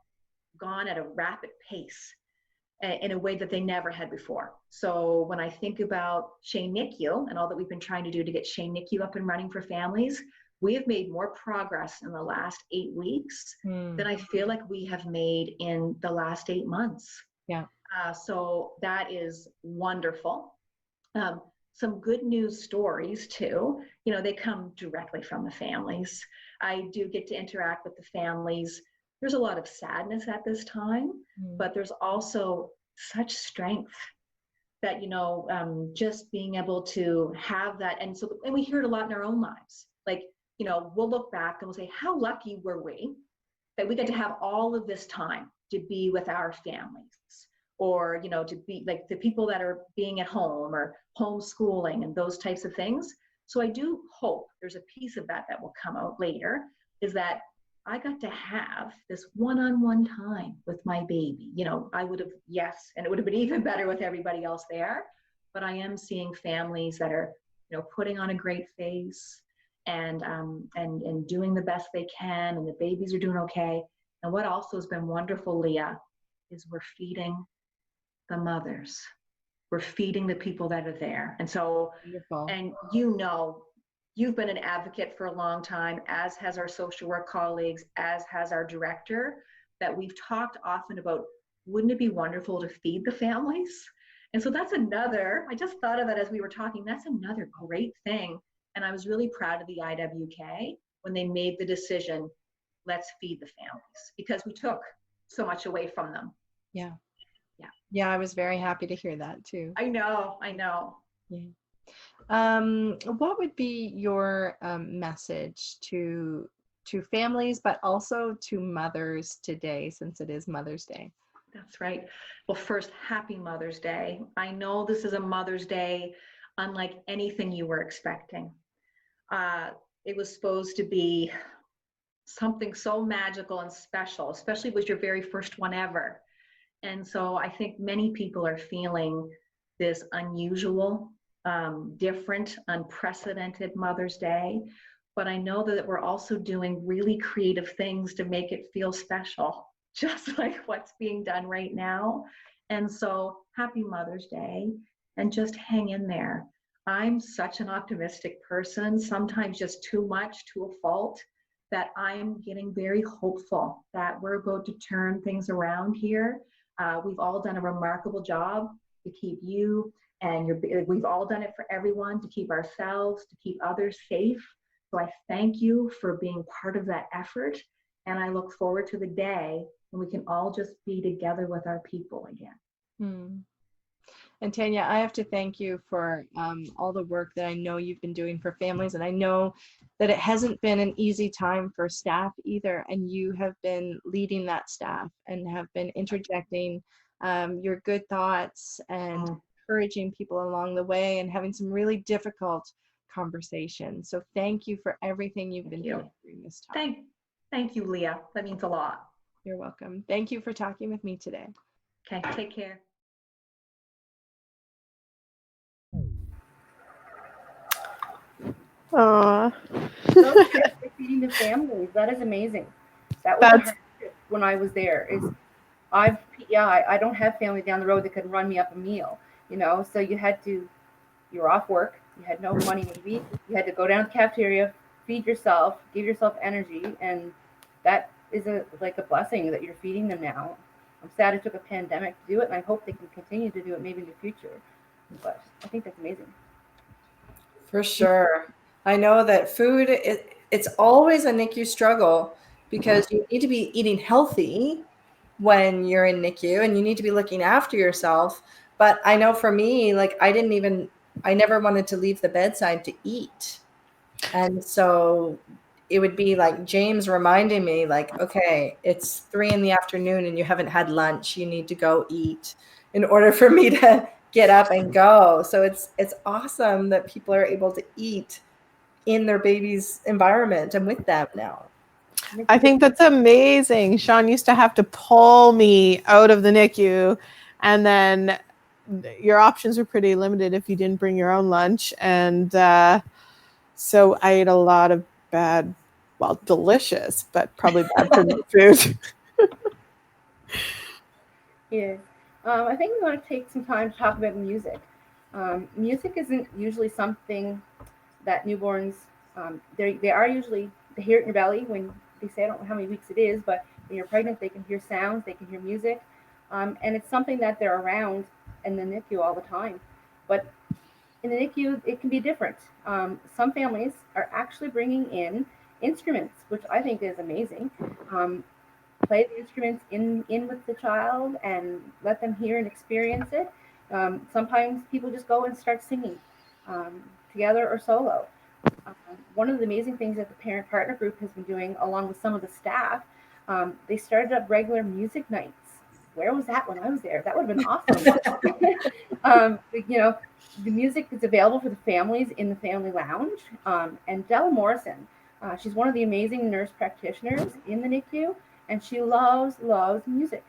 gone at a rapid pace in a way that they never had before. So when I think about Shane NICU and all that we've been trying to do to get Shane NICU up and running for families, we have made more progress in the last 8 weeks than I feel like we have made in the last 8 months. Yeah. So that is wonderful. Some good news stories too. They come directly from the families. I do get to interact with the families. There's a lot of sadness at this time, but there's also such strength that, just being able to have that. And we hear it a lot in our own lives. Like, we'll look back and we'll say, how lucky were we that we get to have all of this time to be with our families, or, to be like the people that are being at home or homeschooling and those types of things. So I do hope there's a piece of that will come out later, is that I got to have this one-on-one time with my baby. I would have, yes, and it would have been even better with everybody else there. But I am seeing families that are, putting on a great face and doing the best they can, and the babies are doing okay. And what also has been wonderful, Leah, is we're feeding the mothers. We're feeding the people that are there. And so, Wonderful. And you've been an advocate for a long time, as has our social work colleagues, as has our director, that we've talked often about, wouldn't it be wonderful to feed the families? And so that's I just thought of that as we were talking, that's another great thing. And I was really proud of the IWK when they made the decision, let's feed the families, because we took so much away from them. Yeah. Yeah, I was very happy to hear that too. I know. Yeah. What would be your message to families, but also to mothers today, since it is Mother's Day? That's right. Well, first, happy Mother's Day. I know this is a Mother's Day unlike anything you were expecting. It was supposed to be something so magical and special, especially if it was your very first one ever. And so I think many people are feeling this unusual, different, unprecedented Mother's Day. But I know that we're also doing really creative things to make it feel special, just like what's being done right now. And so happy Mother's Day. and just hang in there. I'm such an optimistic person, sometimes just too much to a fault, that I'm getting very hopeful that we're going to turn things around here. We've all done a remarkable job to keep you and we've all done it for everyone, to keep ourselves, to keep others safe. So I thank you for being part of that effort. And I look forward to the day when we can all just be together with our people again. And Tanya, I have to thank you for all the work that I know you've been doing for families. And I know that it hasn't been an easy time for staff either. And you have been leading that staff and have been interjecting your good thoughts and encouraging people along the way and having some really difficult conversations. So thank you for everything you've been doing during this time. Thank you, Leah. That means a lot. You're welcome. Thank you for talking with me today. Okay, take care. Aww. Those trips for feeding the families, that is amazing. That was a hard trip when I was there. I don't have family down the road that could run me up a meal, so you were off work, you had no money maybe, you had to go down to the cafeteria, feed yourself, give yourself energy, and that is like a blessing that you're feeding them now. I'm sad it took a pandemic to do it, and I hope they can continue to do it maybe in the future, but I think that's amazing. For sure. I know that food, it's always a NICU struggle because you need to be eating healthy when you're in NICU and you need to be looking after yourself. But I know for me, like I never wanted to leave the bedside to eat. And so it would be like James reminding me like, okay, it's 3 p.m. and you haven't had lunch. You need to go eat in order for me to get up and go. So it's awesome that people are able to eat in their baby's environment and with them now. I think that's amazing. Sean used to have to pull me out of the NICU, and then your options were pretty limited if you didn't bring your own lunch. And so I ate a lot of bad, well, delicious, but probably bad for me food. Yeah. I think we want to take some time to talk about music. Music isn't usually something that newborns, they are usually, they hear it in your belly when they say, I don't know how many weeks it is, but when you're pregnant, they can hear sounds, they can hear music. And it's something that they're around in the NICU all the time. But in the NICU, it can be different. Some families are actually bringing in instruments, which I think is amazing. Play the instruments in with the child and let them hear and experience it. Sometimes people just go and start singing together or solo. One of the amazing things that the parent partner group has been doing along with some of the staff, they started up regular music nights. Where was that when I was there? That would have been awesome. The music is available for the families in the family lounge. And Della Morrison, she's one of the amazing nurse practitioners in the NICU, and she loves music.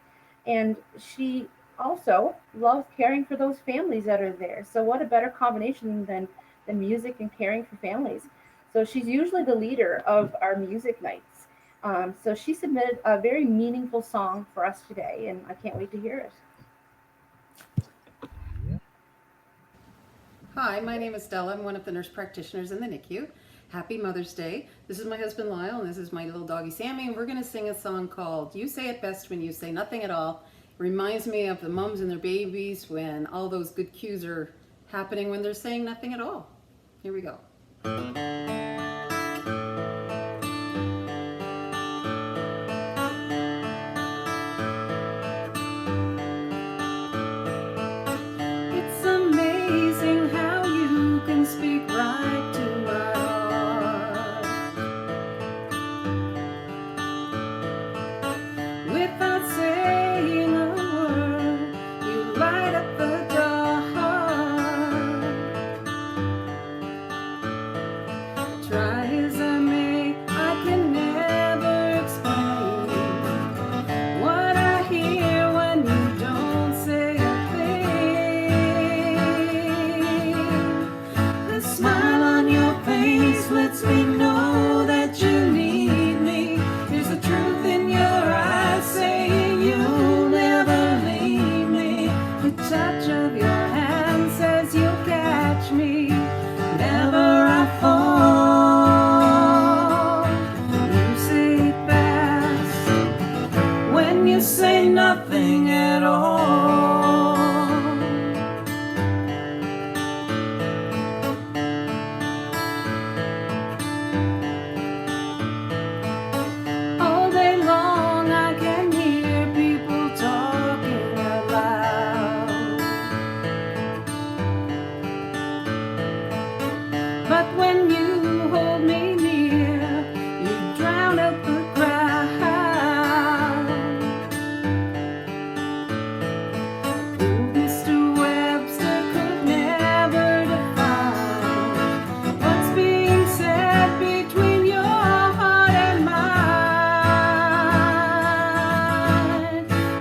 And she also loves caring for those families that are there. So what a better combination than music and caring for families. So she's usually the leader of our music nights. So she submitted a very meaningful song for us today, and I can't wait to hear it. Hi, my name is Della. I'm one of the nurse practitioners in the NICU. Happy Mother's Day. This is my husband Lyle, and this is my little doggy Sammy, and we're going to sing a song called You Say It Best When You Say Nothing at All. It reminds me of the moms and their babies when all those good cues are happening when they're saying nothing at all. Here we go. It's amazing how you can speak right to my heart. Without saying a word, you light up the dark. when you say nothing at all. All day long I can hear people talking out loud, but when you hold me near, you drown out the crowd. Mr. Webster could never define what's being said between your heart and mine.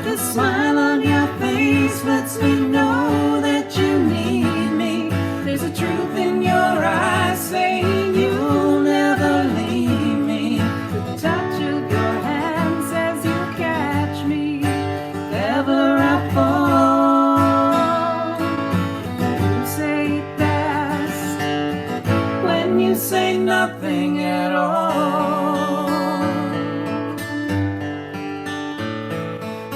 The smile on your face lets me know that you need me. There's a truth in your eyes saying you'll never leave me. The touch of your hand says you'll catch me if ever I fall. You say it best when you say nothing at all.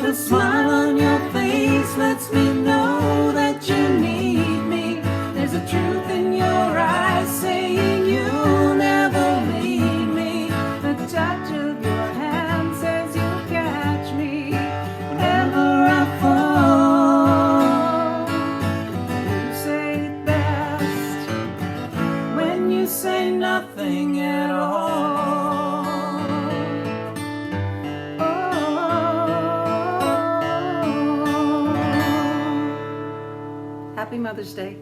The smile on your face lets me know that you need me. There's a truth in your eyes saying you'll never leave me. The touch of your hand says you'll catch me whenever I fall. You say it best when you say nothing at all. Happy Mother's Day.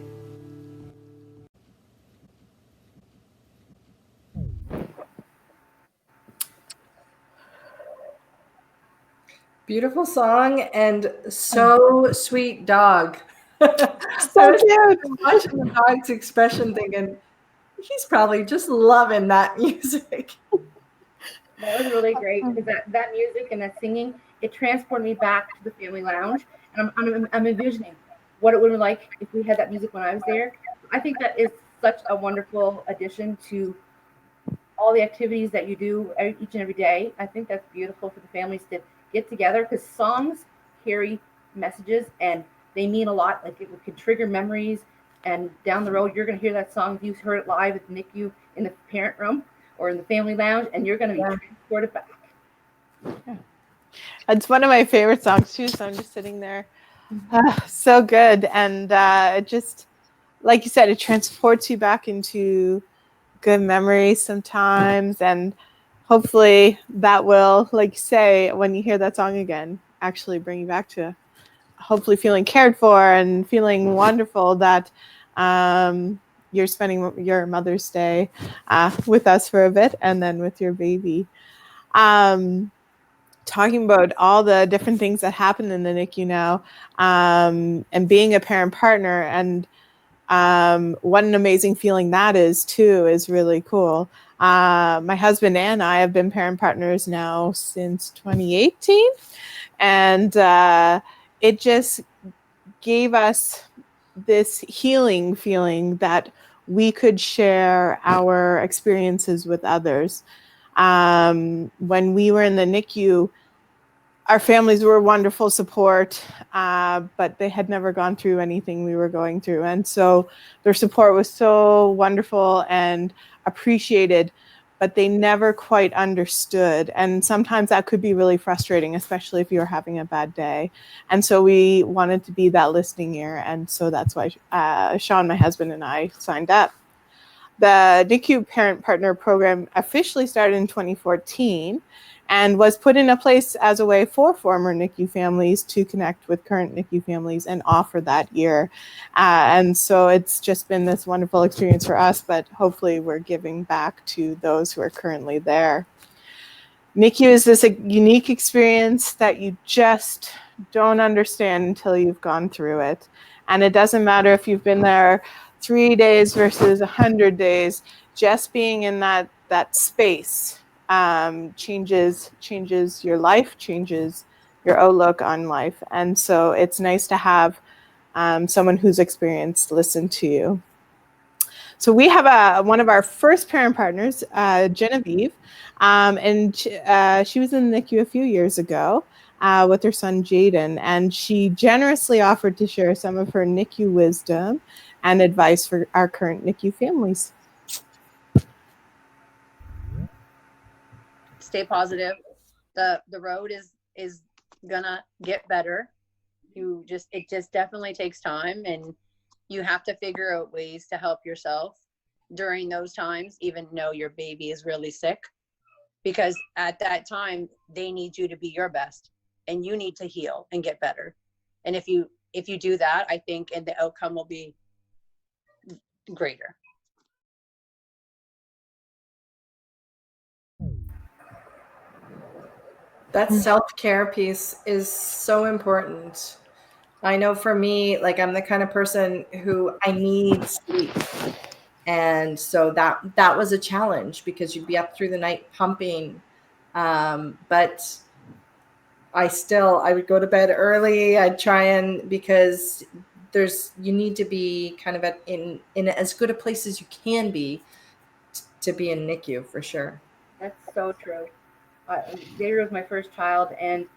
Beautiful song and so sweet dog. So I was cute. watching the dog's expression thinking, he's probably just loving that music. That was really great because that music and that singing, it transported me back to the family lounge. And I'm envisioning what it would be like if we had that music when I was there. I think that is such a wonderful addition to all the activities that you do each and every day. I think that's beautiful for the families to get together because songs carry messages and they mean a lot. Like it could trigger memories. And down the road, you're going to hear that song if you heard it live at the NICU in the parent room or in the family lounge, and you're going to be transported back. It's one of my favorite songs too, so I'm just sitting there. So good. And it just, like you said, it transports you back into good memories sometimes. And hopefully that will, like you say, when you hear that song again, actually bring you back to hopefully feeling cared for and feeling wonderful that you're spending your Mother's Day with us for a bit and then with your baby. Talking about all the different things that happen in the NICU now, and being a parent partner, and what an amazing feeling that is too, is really cool. My husband and I have been parent partners now since 2018, and it just gave us this healing feeling that we could share our experiences with others. When we were in the NICU, our families were wonderful support, but they had never gone through anything we were going through. And so their support was so wonderful and appreciated, but they never quite understood. And sometimes that could be really frustrating, especially if you're having a bad day. And so we wanted to be that listening ear. And so that's why Sean, my husband, and I signed up. The NICU Parent Partner Program officially started in 2014 and was put into place as a way for former NICU families to connect with current NICU families and offer that year. And so it's just been this wonderful experience for us, but hopefully we're giving back to those who are currently there. NICU is this unique experience that you just don't understand until you've gone through it. And it doesn't matter if you've been there 3 days versus 100 days, just being in that space changes your life, changes your outlook on life. And so it's nice to have someone who's experienced listen to you. So we have one of our first parent partners, Genevieve, and she was in the NICU a few years ago with her son Jaden, and she generously offered to share some of her NICU wisdom and advice for our current NICU families. Stay positive. The road is gonna get better. It just definitely takes time, and you have to figure out ways to help yourself during those times, even though your baby is really sick, because at that time they need you to be your best, and you need to heal and get better. And if you do that, I think, and the outcome will be greater. That self-care piece is so important. I know for me, like I'm the kind of person who I need sleep. And so that was a challenge because you'd be up through the night pumping. But I would go to bed early. I'd try because you need to be kind of in as good a place as you can be to be in NICU for sure. That's so true. Xavier was my first child, and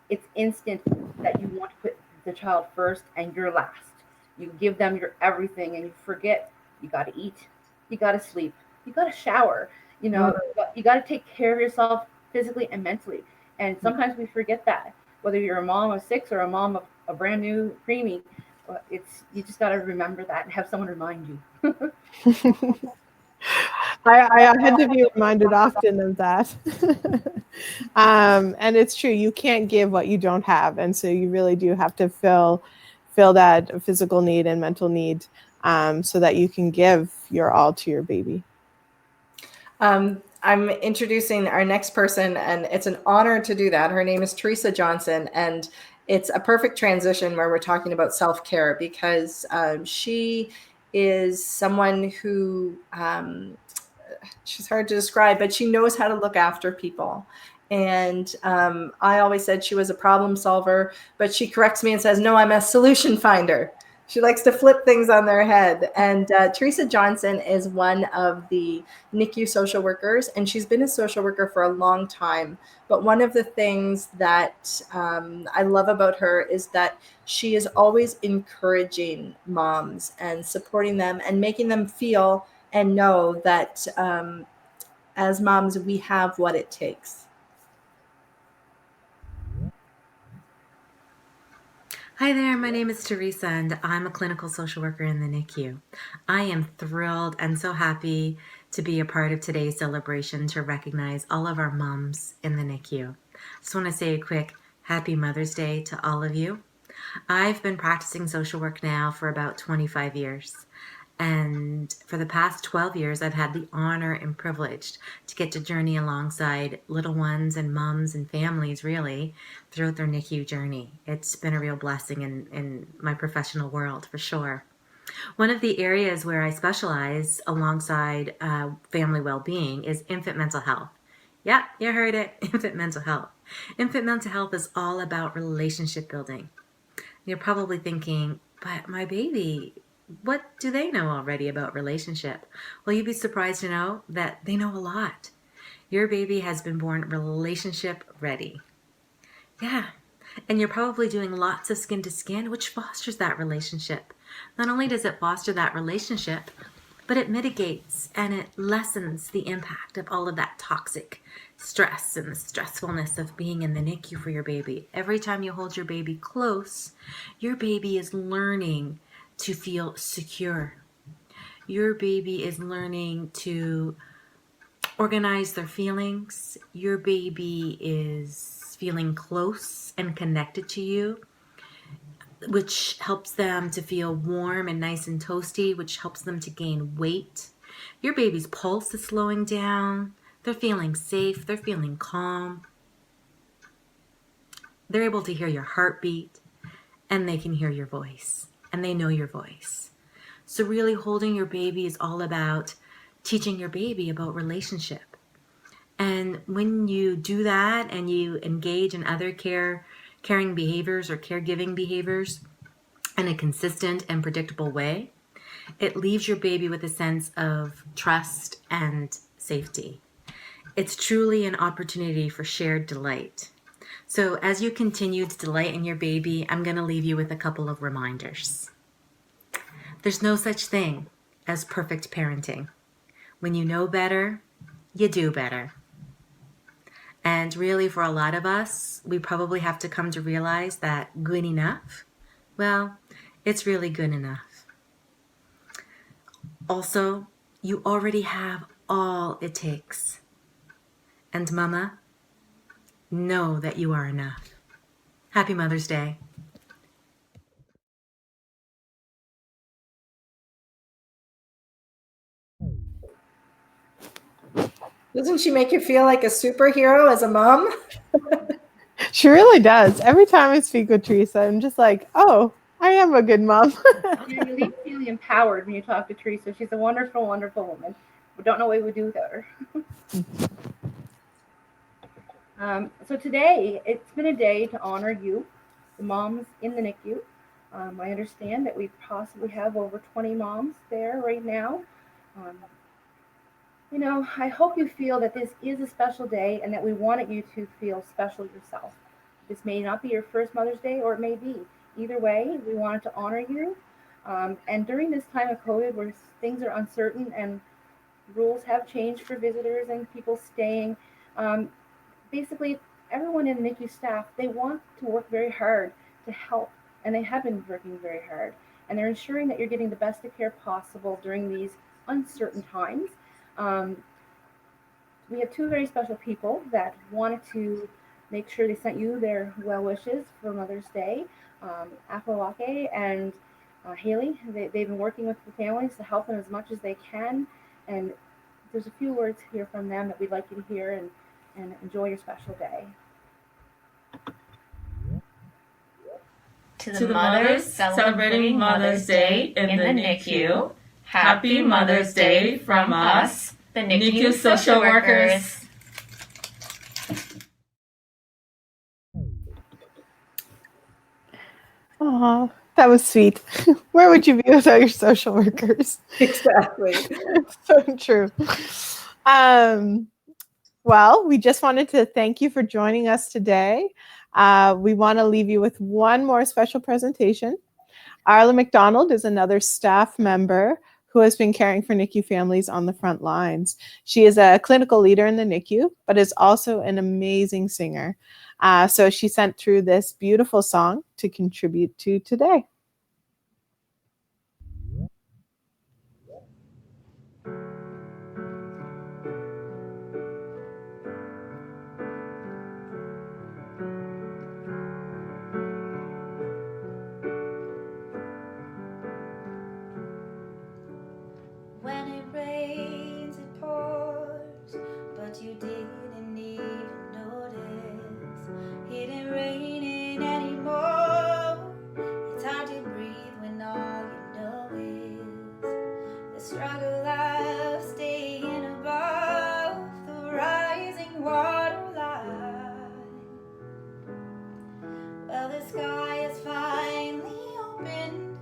it's instant that you want to put the child first and you're last. You give them your everything, and you forget you got to eat, you got to sleep, you got to shower. You know, you got to take care of yourself physically and mentally. And sometimes we forget that. Whether you're a mom of 6 or a mom of a brand new preemie, you just got to remember that and have someone remind you. I had to be reminded often of that. And it's true, you can't give what you don't have. And so you really do have to fill that physical need and mental need so that you can give your all to your baby. I'm introducing our next person, and it's an honor to do that. Her name is Teresa Johnson, and it's a perfect transition where we're talking about self-care because she is someone who she's hard to describe, but she knows how to look after people. And I always said she was a problem solver, but she corrects me and says, no, I'm a solution finder. She likes to flip things on their head. And Teresa Johnson is one of the NICU social workers, and she's been a social worker for a long time. But one of the things that I love about her is that she is always encouraging moms and supporting them and making them feel and know that as moms, we have what it takes. Hi there, my name is Teresa, and I'm a clinical social worker in the NICU. I am thrilled and so happy to be a part of today's celebration to recognize all of our moms in the NICU. I just want to say a quick Happy Mother's Day to all of you. I've been practicing social work now for about 25 years. And for the past 12 years, I've had the honor and privilege to get to journey alongside little ones and moms and families, really, throughout their NICU journey. It's been a real blessing in my professional world, for sure. One of the areas where I specialize alongside family well-being is infant mental health. Yep, you heard it, infant mental health. Infant mental health is all about relationship building. You're probably thinking, but my baby, what do they know already about relationship? Well, you'd be surprised to know that they know a lot. Your baby has been born relationship ready. Yeah, and you're probably doing lots of skin to skin, which fosters that relationship. Not only does it foster that relationship, but it mitigates and it lessens the impact of all of that toxic stress and the stressfulness of being in the NICU for your baby. Every time you hold your baby close, your baby is learning to feel secure. Your baby is learning to organize their feelings. Your baby is feeling close and connected to you, which helps them to feel warm and nice and toasty, which helps them to gain weight. Your baby's pulse is slowing down. They're feeling safe. They're feeling calm. They're able to hear your heartbeat, and they can hear your voice, and they know your voice. So really holding your baby is all about teaching your baby about relationship. And when you do that and you engage in other caring behaviors or caregiving behaviors in a consistent and predictable way, It leaves your baby with a sense of trust and safety. It's truly an opportunity for shared delight. So as you continue to delight in your baby, I'm going to leave you with a couple of reminders. There's no such thing as perfect parenting. When you know better, you do better. And really, for a lot of us, we probably have to come to realize that good enough, well, it's really good enough. Also, you already have all it takes. And Mama, know that you are enough. Happy Mother's Day. Doesn't she make you feel like a superhero as a mom? She really does. Every time I speak with Teresa, I'm just like, oh, I am a good mom. You leave feeling empowered when you talk to Teresa. She's a wonderful, wonderful woman. We don't know what we would do without her. So today, it's been a day to honor you, the moms in the NICU. I understand that we possibly have over 20 moms there right now. You know, I hope you feel that this is a special day and that we wanted you to feel special yourself. This may not be your first Mother's Day, or it may be. Either way, we wanted to honor you. And during this time of COVID, where things are uncertain and rules have changed for visitors and people staying, basically everyone in NICU staff, they want to work very hard to help, and they have been working very hard, and they're ensuring that you're getting the best of care possible during these uncertain times. We have two very special people that wanted to make sure they sent you their well wishes for Mother's Day. IWK and Haley, they've been working with the families to help them as much as they can, and there's a few words here from them that we'd like you to hear and enjoy your special day. To the mothers celebrating Mother's Day in the NICU, Happy Mother's Day from us, the NICU social workers. Aw, that was sweet. Where would you be without your social workers? Exactly. So true. Well, we just wanted to thank you for joining us today. We want to leave you with one more special presentation. Arla McDonald is another staff member who has been caring for NICU families on the front lines. She is a clinical leader in the NICU, but is also an amazing singer. So she sent through this beautiful song to contribute to today. When it rains, it pours, but you didn't even notice. It ain't raining anymore. It's hard to breathe when all you know is the struggle of staying above the rising water line. Well, the sky is finally open.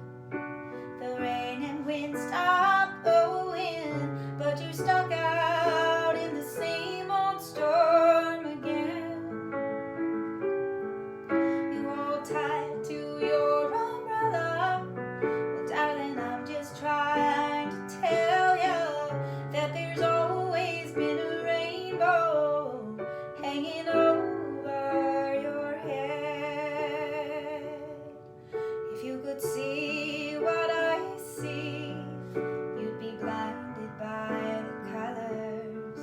The rain and wind stop blowing, but you're stuck out in the same old storm again. You hold tight to your umbrella. Well, darling, I'm just trying to tell you that there's always been a rainbow hanging over your head. If you could see what I see, you'd be blinded by the colors,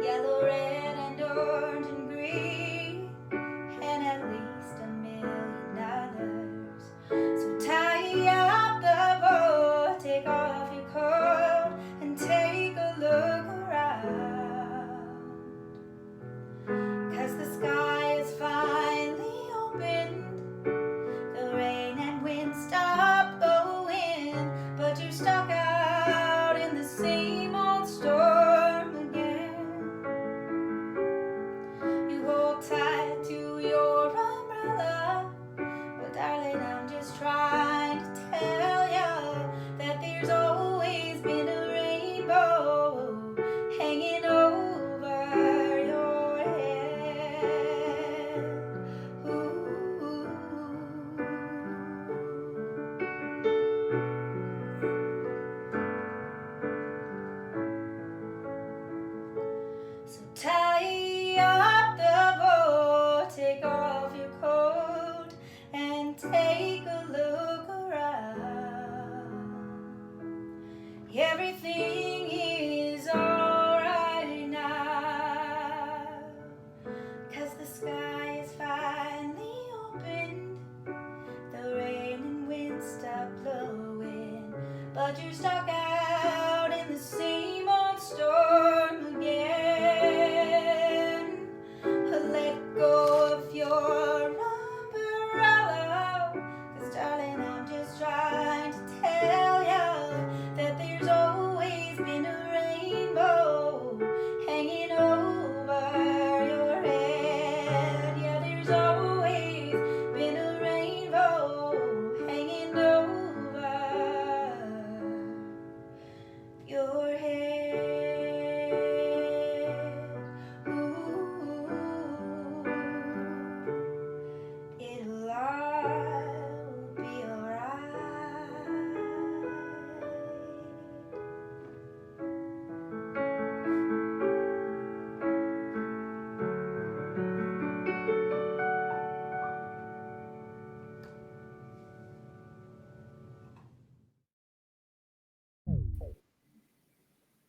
yellow, red, and orange, and green, and at least a million others. So tie up the bow, take off your coat, and take a look around. 'Cause the sky is finally opened. The rain and wind stop blowing, but you're stuck out in the same old storm again. You hold tight to your umbrella, but darling, I'm just trying to tell you that there's always everything is alright now. 'Cause the sky is finally opened, the rain and wind stop blowing, but you're stuck out in the same old storm again. Let go of your umbrella, 'cause darling, I'm just trying to tell you that there's always been a rainbow hanging over your head. Yeah, there's always been a rainbow hanging over your head. Ooh, it'll all be alright.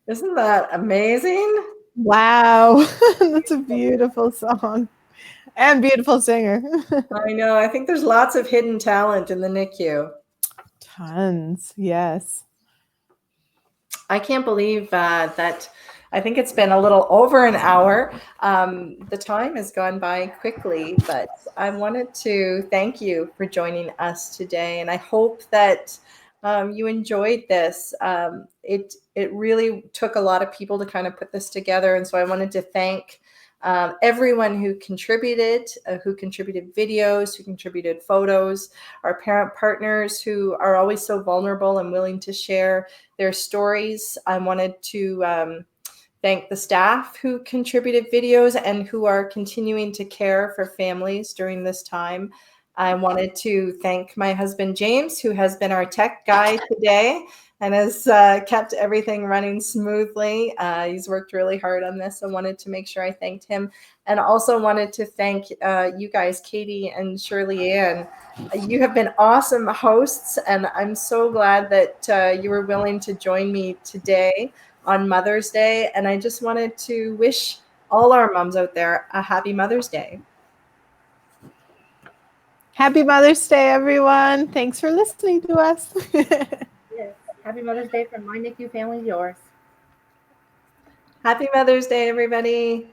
Isn't that amazing? Wow. That's a beautiful song and beautiful singer. I know. I think there's lots of hidden talent in the NICU. Tons. Yes. I can't believe that I think it's been a little over an hour. The time has gone by quickly, but I wanted to thank you for joining us today. And I hope that you enjoyed this. It really took a lot of people to kind of put this together. And so I wanted to thank everyone who contributed videos, who contributed photos, our parent partners who are always so vulnerable and willing to share their stories. I wanted to thank the staff who contributed videos and who are continuing to care for families during this time. I wanted to thank my husband, James, who has been our tech guy today and has kept everything running smoothly. He's worked really hard on this. I wanted to make sure I thanked him, and also wanted to thank you guys, Katie and Shirley Ann. You have been awesome hosts, and I'm so glad that you were willing to join me today on Mother's Day. And I just wanted to wish all our moms out there a happy Mother's Day. Happy Mother's Day, everyone. Thanks for listening to us. Yes. Happy Mother's Day from my NICU family, yours. Happy Mother's Day, everybody.